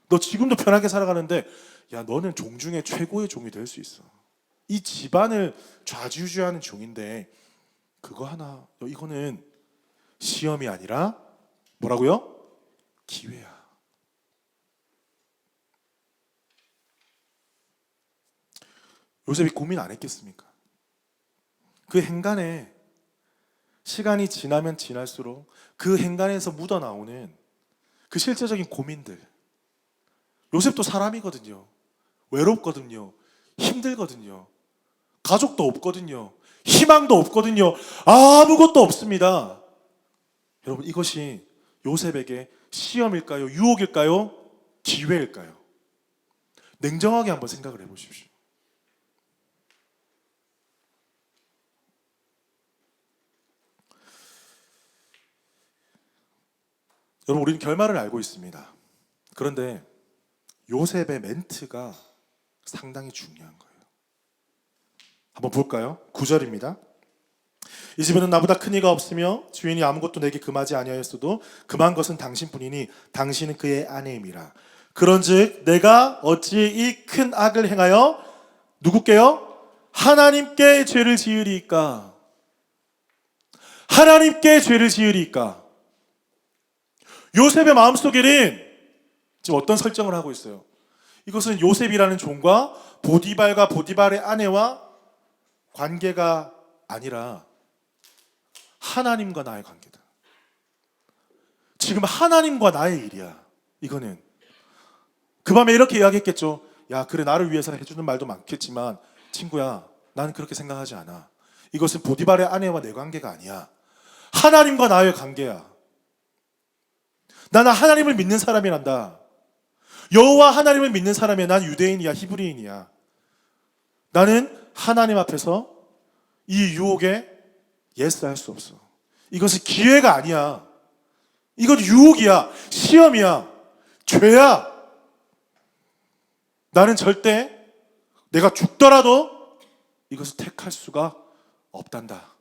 너 지금도 편하게 살아가는데, 야, 너는 종 중에 최고의 종이 될 수 있어. 이 집안을 좌지우지하는 종인데, 그거 하나, 이거는 시험이 아니라 뭐라고요? 기회야. 요셉이 고민 안 했겠습니까? 그 행간에 시간이 지나면 지날수록 그 행간에서 묻어나오는 그 실제적인 고민들. 요셉도 사람이거든요. 외롭거든요. 힘들거든요. 가족도 없거든요. 희망도 없거든요. 아무것도 없습니다. 여러분, 이것이 요셉에게 시험일까요? 유혹일까요? 기회일까요? 냉정하게 한번 생각을 해보십시오. 여러분, 우리는 결말을 알고 있습니다. 그런데 요셉의 멘트가 상당히 중요한 거예요. 한번 볼까요? 9절입니다. 이 집에는 나보다 큰 이가 없으며 주인이 아무것도 내게 금하지 아니하였어도 금한 것은 당신뿐이니 당신은 그의 아내임이라. 그런즉 내가 어찌 이 큰 악을 행하여 누구께요? 하나님께 죄를 지으리이까? 하나님께 죄를 지으리이까? 요셉의 마음속에는 지금 어떤 설정을 하고 있어요? 이것은 요셉이라는 종과 보디발의 아내와 관계가 아니라 하나님과 나의 관계다. 지금 하나님과 나의 일이야. 이거는 그 밤에 이렇게 이야기했겠죠. 야, 그래, 나를 위해서 해주는 말도 많겠지만 친구야, 나는 그렇게 생각하지 않아. 이것은 보디발의 아내와 내 관계가 아니야. 하나님과 나의 관계야. 나는 하나님을 믿는 사람이란다. 여호와 하나님을 믿는 사람이야. 난 유대인이야, 히브리인이야. 나는 하나님 앞에서 이 유혹에 예스 할 수 없어. 이것은 기회가 아니야. 이건 유혹이야. 시험이야. 죄야. 나는 절대 내가 죽더라도 이것을 택할 수가 없단다.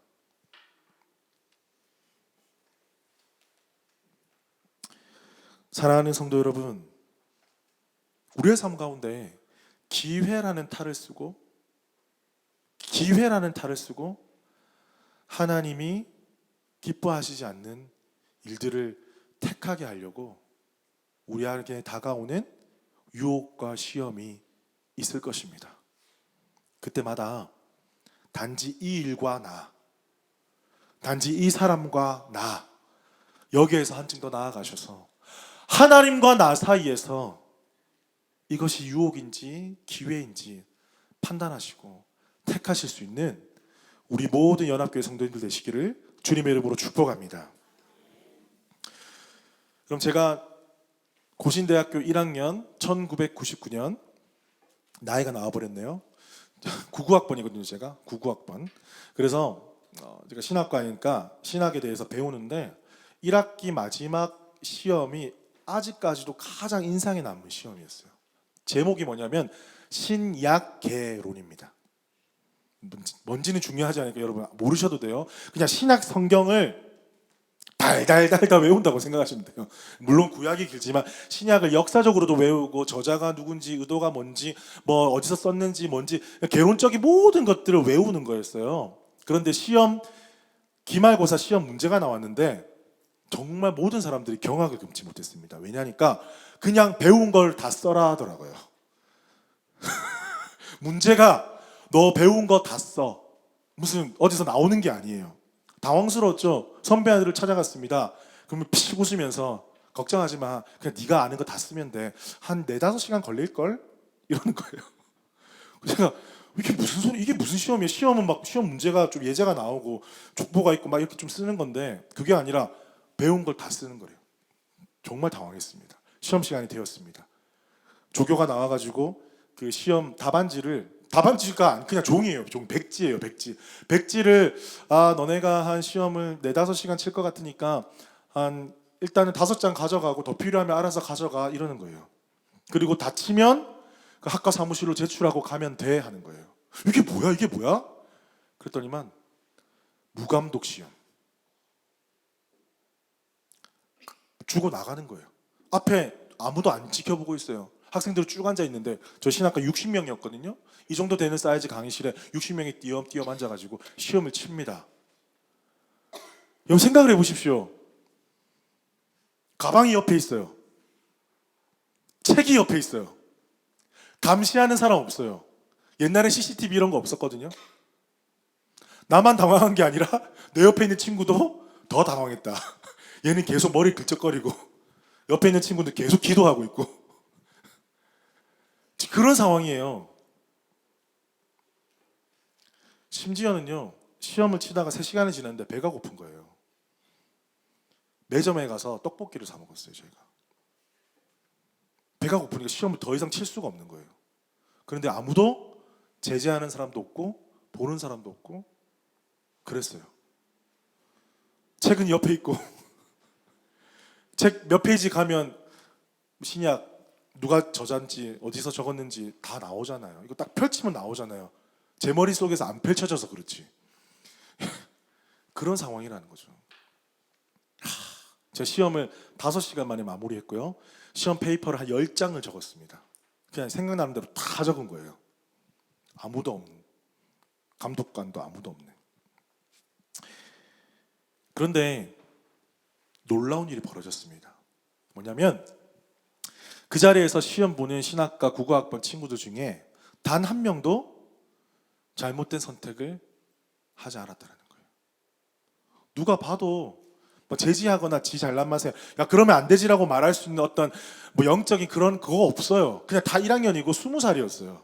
사랑하는 성도 여러분, 우리의 삶 가운데 기회라는 탈을 쓰고 하나님이 기뻐하시지 않는 일들을 택하게 하려고 우리에게 다가오는 유혹과 시험이 있을 것입니다. 그때마다 단지 이 일과 나, 단지 이 사람과 나, 여기에서 한층 더 나아가셔서 하나님과 나 사이에서 이것이 유혹인지 기회인지 판단하시고 택하실 수 있는 우리 모든 연합교회 성도님들 되시기를 주님의 이름으로 축복합니다. 그럼 제가 고신대학교 1학년 1999년 나이가 나와버렸네요. 99학번이거든요. 제가 99학번. 그래서 제가 신학과니까 신학에 대해서 배우는데 1학기 마지막 시험이 아직까지도 가장 인상에 남는 시험이었어요. 제목이 뭐냐면 신약계론입니다. 뭔지는 중요하지 않으니까 여러분 모르셔도 돼요. 그냥 신약 성경을 달달달달 외운다고 생각하시면 돼요. 물론 구약이 길지만 신약을 역사적으로도 외우고 저자가 누군지 의도가 뭔지 뭐 어디서 썼는지 뭔지 개론적인 모든 것들을 외우는 거였어요. 그런데 시험 기말고사 시험 문제가 나왔는데 정말 모든 사람들이 경악을 금치 못했습니다. 왜냐하니까 그냥 배운 걸 다 써라 하더라고요. 문제가 너 배운 거 다 써. 무슨 어디서 나오는 게 아니에요. 당황스러웠죠. 선배 아들을 찾아갔습니다. 그러면 피식 웃으면서 걱정하지 마. 그냥 네가 아는 거 다 쓰면 돼. 한 4-5시간 걸릴걸? 이러는 거예요. 제가 이게 무슨 소리? 이게 무슨 시험이에요? 시험은 막 시험 문제가 좀 예제가 나오고 족보가 있고 막 이렇게 좀 쓰는 건데 그게 아니라 배운 걸 다 쓰는 거래요. 정말 당황했습니다. 시험 시간이 되었습니다. 조교가 나와가지고 그 시험 답안지가 그냥 종이에요. 종 백지예요. 백지를 너네가 한 시험을 4-5시간 칠 것 같으니까 한 일단은 5장 가져가고 더 필요하면 알아서 가져가 이러는 거예요. 그리고 다치면 그 학과 사무실로 제출하고 가면 돼 하는 거예요. 이게 뭐야? 그랬더니만 무감독 시험. 주고 나가는 거예요. 앞에 아무도 안 지켜보고 있어요. 학생들 쭉 앉아 있는데 저 신학과 60명이었거든요. 이 정도 되는 사이즈 강의실에 60명이 띄엄띄엄 앉아가지고 시험을 칩니다. 여러분 생각을 해보십시오. 가방이 옆에 있어요. 책이 옆에 있어요. 감시하는 사람 없어요. 옛날에 CCTV 이런 거 없었거든요. 나만 당황한 게 아니라 내 옆에 있는 친구도 더 당황했다. 얘는 계속 머리 긁적거리고 옆에 있는 친구는 계속 기도하고 있고 그런 상황이에요. 심지어는요, 시험을 치다가 3시간이 지났는데 배가 고픈 거예요. 매점에 가서 떡볶이를 사 먹었어요. 저희가 배가 고프니까 시험을 더 이상 칠 수가 없는 거예요. 그런데 아무도 제재하는 사람도 없고 보는 사람도 없고 그랬어요. 책은 옆에 있고 책 몇 페이지 가면 신약 누가 저자인지 어디서 적었는지 다 나오잖아요. 이거 딱 펼치면 나오잖아요. 제 머릿속에서 안 펼쳐져서 그렇지. 그런 상황이라는 거죠. 제가 시험을 5시간 만에 마무리했고요. 시험 페이퍼를 한 10장을 적었습니다. 그냥 생각나는 대로 다 적은 거예요. 아무도 없는, 감독관도 아무도 없는. 그런데 놀라운 일이 벌어졌습니다. 뭐냐면 그 자리에서 시험 보는 신학과 국어학번 친구들 중에 단 한 명도 잘못된 선택을 하지 않았다는 거예요. 누가 봐도 뭐 제지하거나 지 잘난 맛에 야 그러면 안 되지라고 말할 수 있는 어떤 뭐 영적인 그런 그거 없어요. 그냥 다 1학년이고 20살이었어요.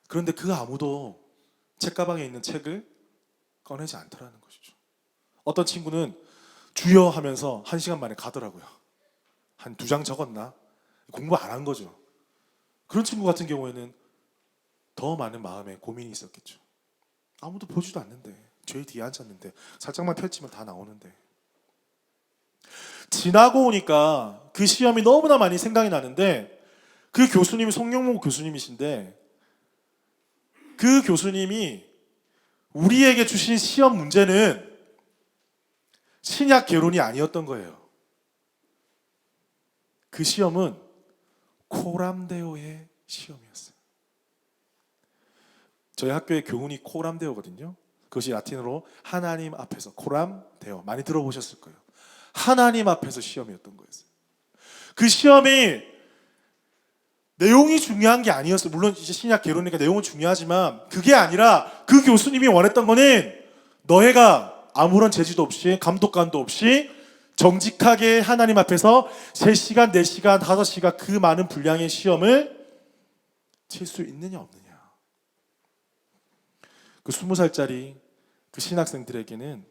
그런데 그 아무도 책가방에 있는 책을 꺼내지 않더라는 것이죠. 어떤 친구는 주여 하면서 1시간 만에 가더라고요. 한 2장 적었나? 공부 안 한 거죠. 그런 친구 같은 경우에는 더 많은 마음에 고민이 있었겠죠. 아무도 보지도 않는데, 제일 뒤에 앉았는데, 살짝만 펼치면 다 나오는데. 지나고 오니까 그 시험이 너무나 많이 생각이 나는데, 그 교수님이 송영모 교수님이신데, 그 교수님이 우리에게 주신 시험 문제는 신약 개론이 아니었던 거예요. 그 시험은 코람데오의 시험이었어요. 저희 학교의 교훈이 코람데오거든요. 그것이 라틴어로 하나님 앞에서, 코람데오 많이 들어보셨을 거예요. 하나님 앞에서 시험이었던 거였어요. 그 시험이 내용이 중요한 게 아니었어요. 물론 이제 신약 개론이니까 내용은 중요하지만 그게 아니라 그 교수님이 원했던 거는 너희가 아무런 제지도 없이 감독관도 없이 정직하게 하나님 앞에서 3시간, 4시간, 5시간 그 많은 분량의 시험을 칠 수 있느냐 없느냐. 그 20살짜리 그 신학생들에게는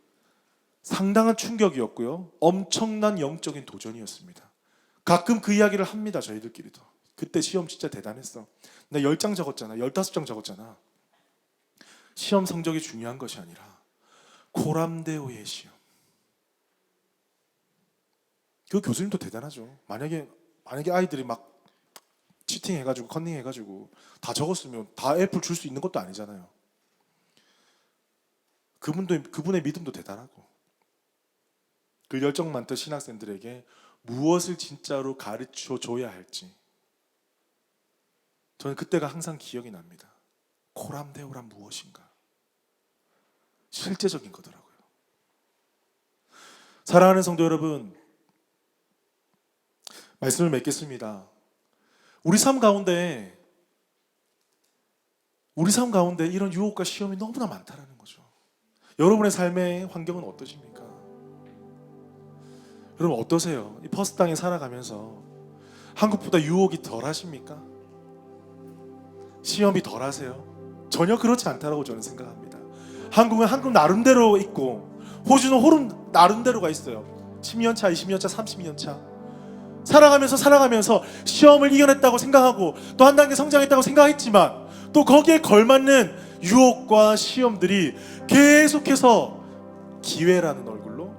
상당한 충격이었고요. 엄청난 영적인 도전이었습니다. 가끔 그 이야기를 합니다. 저희들끼리도. 그때 시험 진짜 대단했어. 나 10장 적었잖아. 15장 적었잖아. 시험 성적이 중요한 것이 아니라 코람데오의 시험. 그 교수님도 대단하죠. 만약에 아이들이 막 치팅해가지고 컨닝해가지고 다 적었으면 다 애플 줄 수 있는 것도 아니잖아요. 그분의 믿음도 대단하고 그 열정 많던 신학생들에게 무엇을 진짜로 가르쳐 줘야 할지 저는 그때가 항상 기억이 납니다. 코람데오란 무엇인가? 실제적인 거더라고요. 사랑하는 성도 여러분, 말씀을 맺겠습니다. 우리 삶 가운데 이런 유혹과 시험이 너무나 많다라는 거죠. 여러분의 삶의 환경은 어떠십니까? 여러분 어떠세요? 이 퍼스트 땅에 살아가면서 한국보다 유혹이 덜 하십니까? 시험이 덜 하세요? 전혀 그렇지 않다라고 저는 생각합니다. 한국은 한국 나름대로 있고 호주는 호름 나름대로가 있어요. 10년 차, 20년 차, 30년 차 살아가면서 시험을 이겨냈다고 생각하고 또 한 단계 성장했다고 생각했지만 또 거기에 걸맞는 유혹과 시험들이 계속해서 기회라는 얼굴로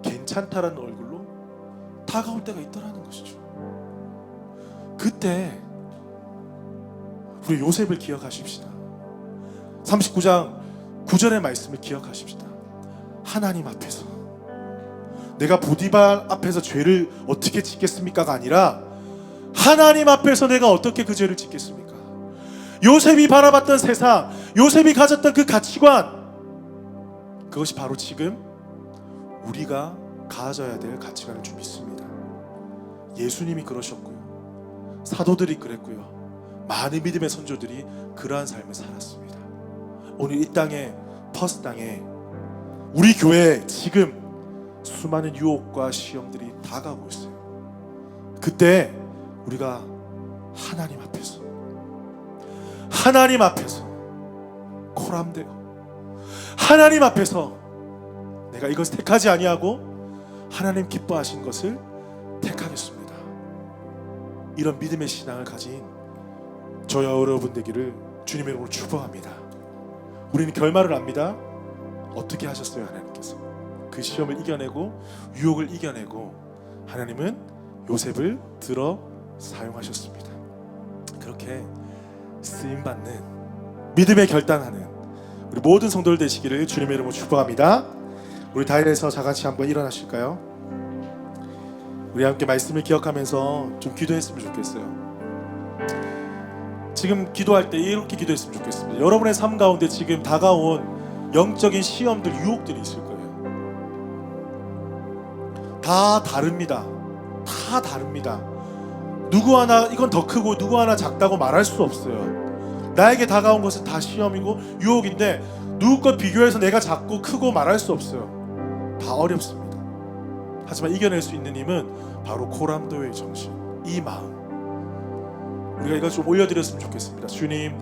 괜찮다라는 얼굴로 다가올 때가 있더라는 것이죠. 그때 우리 요셉을 기억하십시다. 39장 9절의 말씀을 기억하십시다. 하나님 앞에서 내가 보디발 앞에서 죄를 어떻게 짓겠습니까가 아니라 하나님 앞에서 내가 어떻게 그 죄를 짓겠습니까? 요셉이 바라봤던 세상, 요셉이 가졌던 그 가치관, 그것이 바로 지금 우리가 가져야 될 가치관을 좀 믿습니다. 예수님이 그러셨고요, 사도들이 그랬고요, 많은 믿음의 선조들이 그러한 삶을 살았습니다. 오늘 이 땅에, 퍼스트 땅에 우리 교회에 지금 수많은 유혹과 시험들이 다가오고 있어요. 그때 우리가 하나님 앞에서 코람데오, 하나님 앞에서 내가 이것을 택하지 아니하고 하나님 기뻐하신 것을 택하겠습니다. 이런 믿음의 신앙을 가진 저와 여러분 되기를 주님의 이름으로 축복합니다. 우리는 결말을 압니다. 어떻게 하셨어요? 하나님께서 그 시험을 이겨내고 유혹을 이겨내고 하나님은 요셉을 들어 사용하셨습니다. 그렇게 쓰임받는 믿음의 결단하는 우리 모든 성도들 되시기를 주님의 이름으로 축복합니다. 우리 다일에서 다같이 한번 일어나실까요? 우리 함께 말씀을 기억하면서 좀 기도했으면 좋겠어요. 지금 기도할 때 이렇게 기도했으면 좋겠습니다. 여러분의 삶 가운데 지금 다가온 영적인 시험들, 유혹들이 있을 거예요. 다 다릅니다. 누구 하나 이건 더 크고 누구 하나 작다고 말할 수 없어요. 나에게 다가온 것은 다 시험이고 유혹인데 누구과 비교해서 내가 작고 크고 말할 수 없어요. 다 어렵습니다. 하지만 이겨낼 수 있는 힘은 바로 고람도의 정신, 이 마음. 우리가 이걸 좀 올려드렸으면 좋겠습니다. 주님,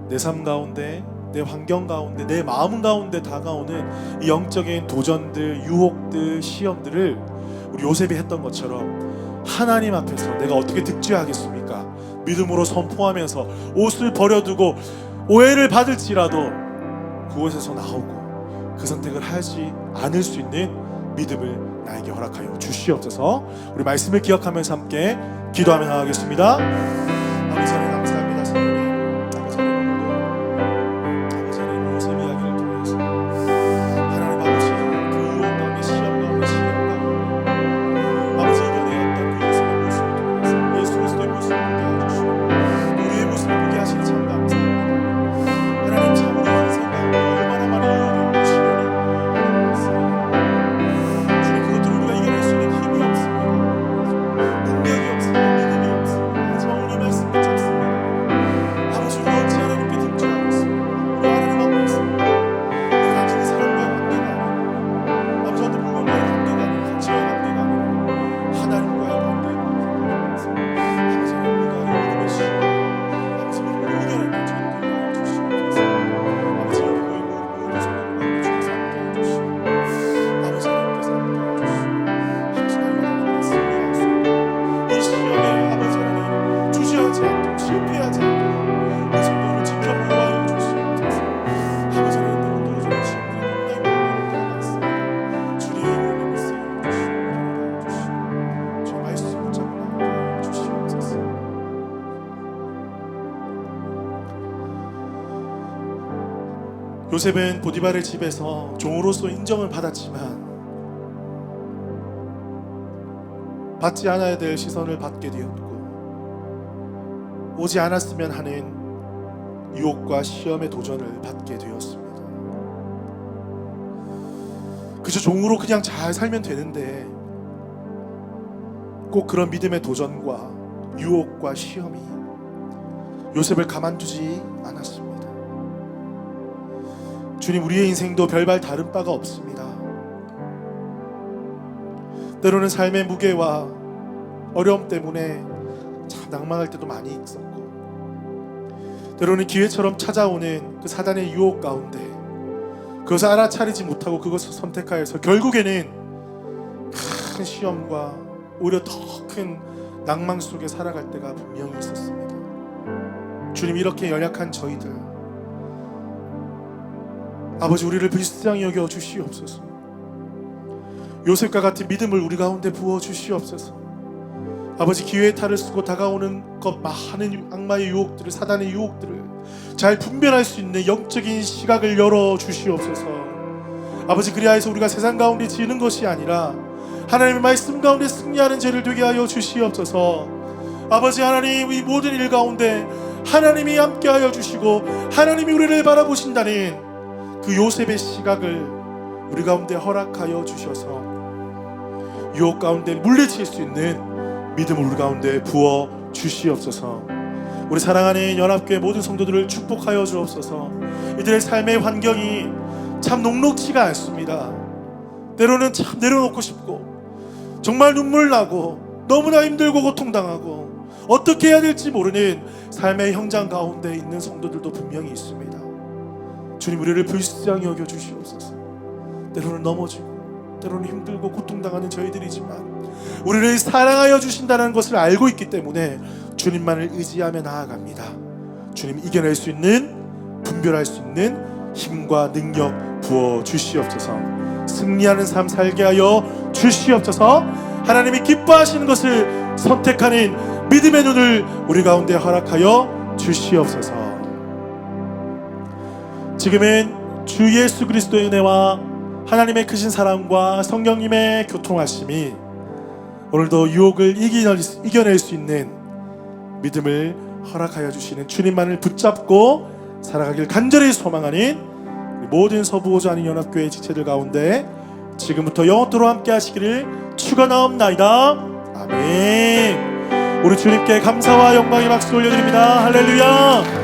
내 삶 가운데, 내 환경 가운데, 내 마음 가운데 다가오는 이 영적인 도전들, 유혹들, 시험들을 우리 요셉이 했던 것처럼 하나님 앞에서 내가 어떻게 득죄하겠습니까? 믿음으로 선포하면서 옷을 버려두고 오해를 받을지라도 그곳에서 나오고 그 선택을 하지 않을 수 있는 믿음을 나에게 허락하여 주시옵소서. 우리 말씀을 기억하면서 함께 기도하며 나가겠습니다. 아버지 하나님 감사합니다. 하나님, 아버지 하나님 요셉 이야기를 통해서 하나님 아버지 그 유혹 가운데 시험 가운데 아버지 이겨내었던 그 요셉의 모습을 통해서 예수 그리스도의 모습을 보게 해주시고 우리의 모습을 보게 하시니 참 감사합니다. 하나님 참 우리 인생 가운데 얼마나 많은 유혹이 있고 시련이 있습니까? 주님 그것들을 우리가 이겨낼 수 있는 힘이 없습니다. 능력이 없습니다. 믿음이 없습니다. 하지만 오늘 말씀 붙잡습니다. 아버지 우리 어찌 하나님께 등지하고 있습니다. 우리 하나님 앞에 있습니다. 단순히 사람과의 관계가 아니라 아버지 어떤 물건과의 관계가 아니라 가치와의 관계가 아니라 하나님과의 관계가 있습니다. 아버지 우리가 이 믿음의 시험 아버지 믿음을 이겨내는 저희를 위하여 주시옵소서. 아버지 우리의 모든 성도들과 주께서 함께 해주시고 아버지 하나님께서 함께 해주시고 아버지 하나님과 승리할 수 있는 이 시험에 아버지 하나님 주저하지 않도록 실패하지 않도록 우리 성도를 지켜보호하여 주시옵소서. 아버지 하나님 때로 떨어지는 시험들이 너무나 힘들고 많습니다. 주의 이름을 쓰여 주시고 주의 말씀 붙잡고 나아가 주시옵소서. 요셉은 보디발의 집에서 종으로서 인정을 받았지만 받지 않아야 될 시선을 받게 되었고 오지 않았으면 하는 유혹과 시험의 도전을 받게 되었습니다. 그저 종으로 그냥 잘 살면 되는데 꼭 그런 믿음의 도전과 유혹과 시험이 요셉을 가만두지 않았습니다. 주님 우리의 인생도 별반 다른 바가 없습니다. 때로는 삶의 무게와 어려움 때문에 참 낭망할 때도 많이 있었고 때로는 기회처럼 찾아오는 그 사단의 유혹 가운데 그것을 알아차리지 못하고 그것을 선택하여서 결국에는 큰 시험과 오히려 더 큰 낭망 속에 살아갈 때가 분명히 있었습니다. 주님 이렇게 연약한 저희들 아버지 우리를 불쌍히 여겨 주시옵소서. 요셉과 같은 믿음을 우리 가운데 부어 주시옵소서. 아버지 기회의 탈을 쓰고 다가오는 것 많은 악마의 유혹들을 사단의 유혹들을 잘 분별할 수 있는 영적인 시각을 열어 주시옵소서. 아버지 그리하여서 우리가 세상 가운데 지는 것이 아니라 하나님의 말씀 가운데 승리하는 죄를 되게 하여 주시옵소서. 아버지 하나님 이 모든 일 가운데 하나님이 함께하여 주시고 하나님이 우리를 바라보신다는 그 요셉의 시각을 우리 가운데 허락하여 주셔서 유혹 가운데 물리칠 수 있는 믿음을 우리 가운데 부어 주시옵소서. 우리 사랑하는 연합교회 모든 성도들을 축복하여 주옵소서. 이들의 삶의 환경이 참 녹록지가 않습니다. 때로는 참 내려놓고 싶고 정말 눈물 나고 너무나 힘들고 고통당하고 어떻게 해야 될지 모르는 삶의 현장 가운데 있는 성도들도 분명히 있습니다. 주님 우리를 불쌍히 여겨 주시옵소서. 때로는 넘어지고 때로는 힘들고 고통당하는 저희들이지만 우리를 사랑하여 주신다는 것을 알고 있기 때문에 주님만을 의지하며 나아갑니다. 주님 이겨낼 수 있는 분별할 수 있는 힘과 능력 부어 주시옵소서. 승리하는 삶 살게 하여 주시옵소서. 하나님이 기뻐하시는 것을 선택하는 믿음의 눈을 우리 가운데 허락하여 주시옵소서. 지금은 주 예수 그리스도의 은혜와 하나님의 크신 사랑과 성령님의 교통하심이 오늘도 유혹을 이겨낼 수 있는 믿음을 허락하여 주시는 주님만을 붙잡고 살아가길 간절히 소망하는 모든 서부호주 아닌 연합교회 지체들 가운데 지금부터 영원토록 함께 하시기를 축원하옵나이다. 아멘. 우리 주님께 감사와 영광의 박수 올려드립니다. 할렐루야.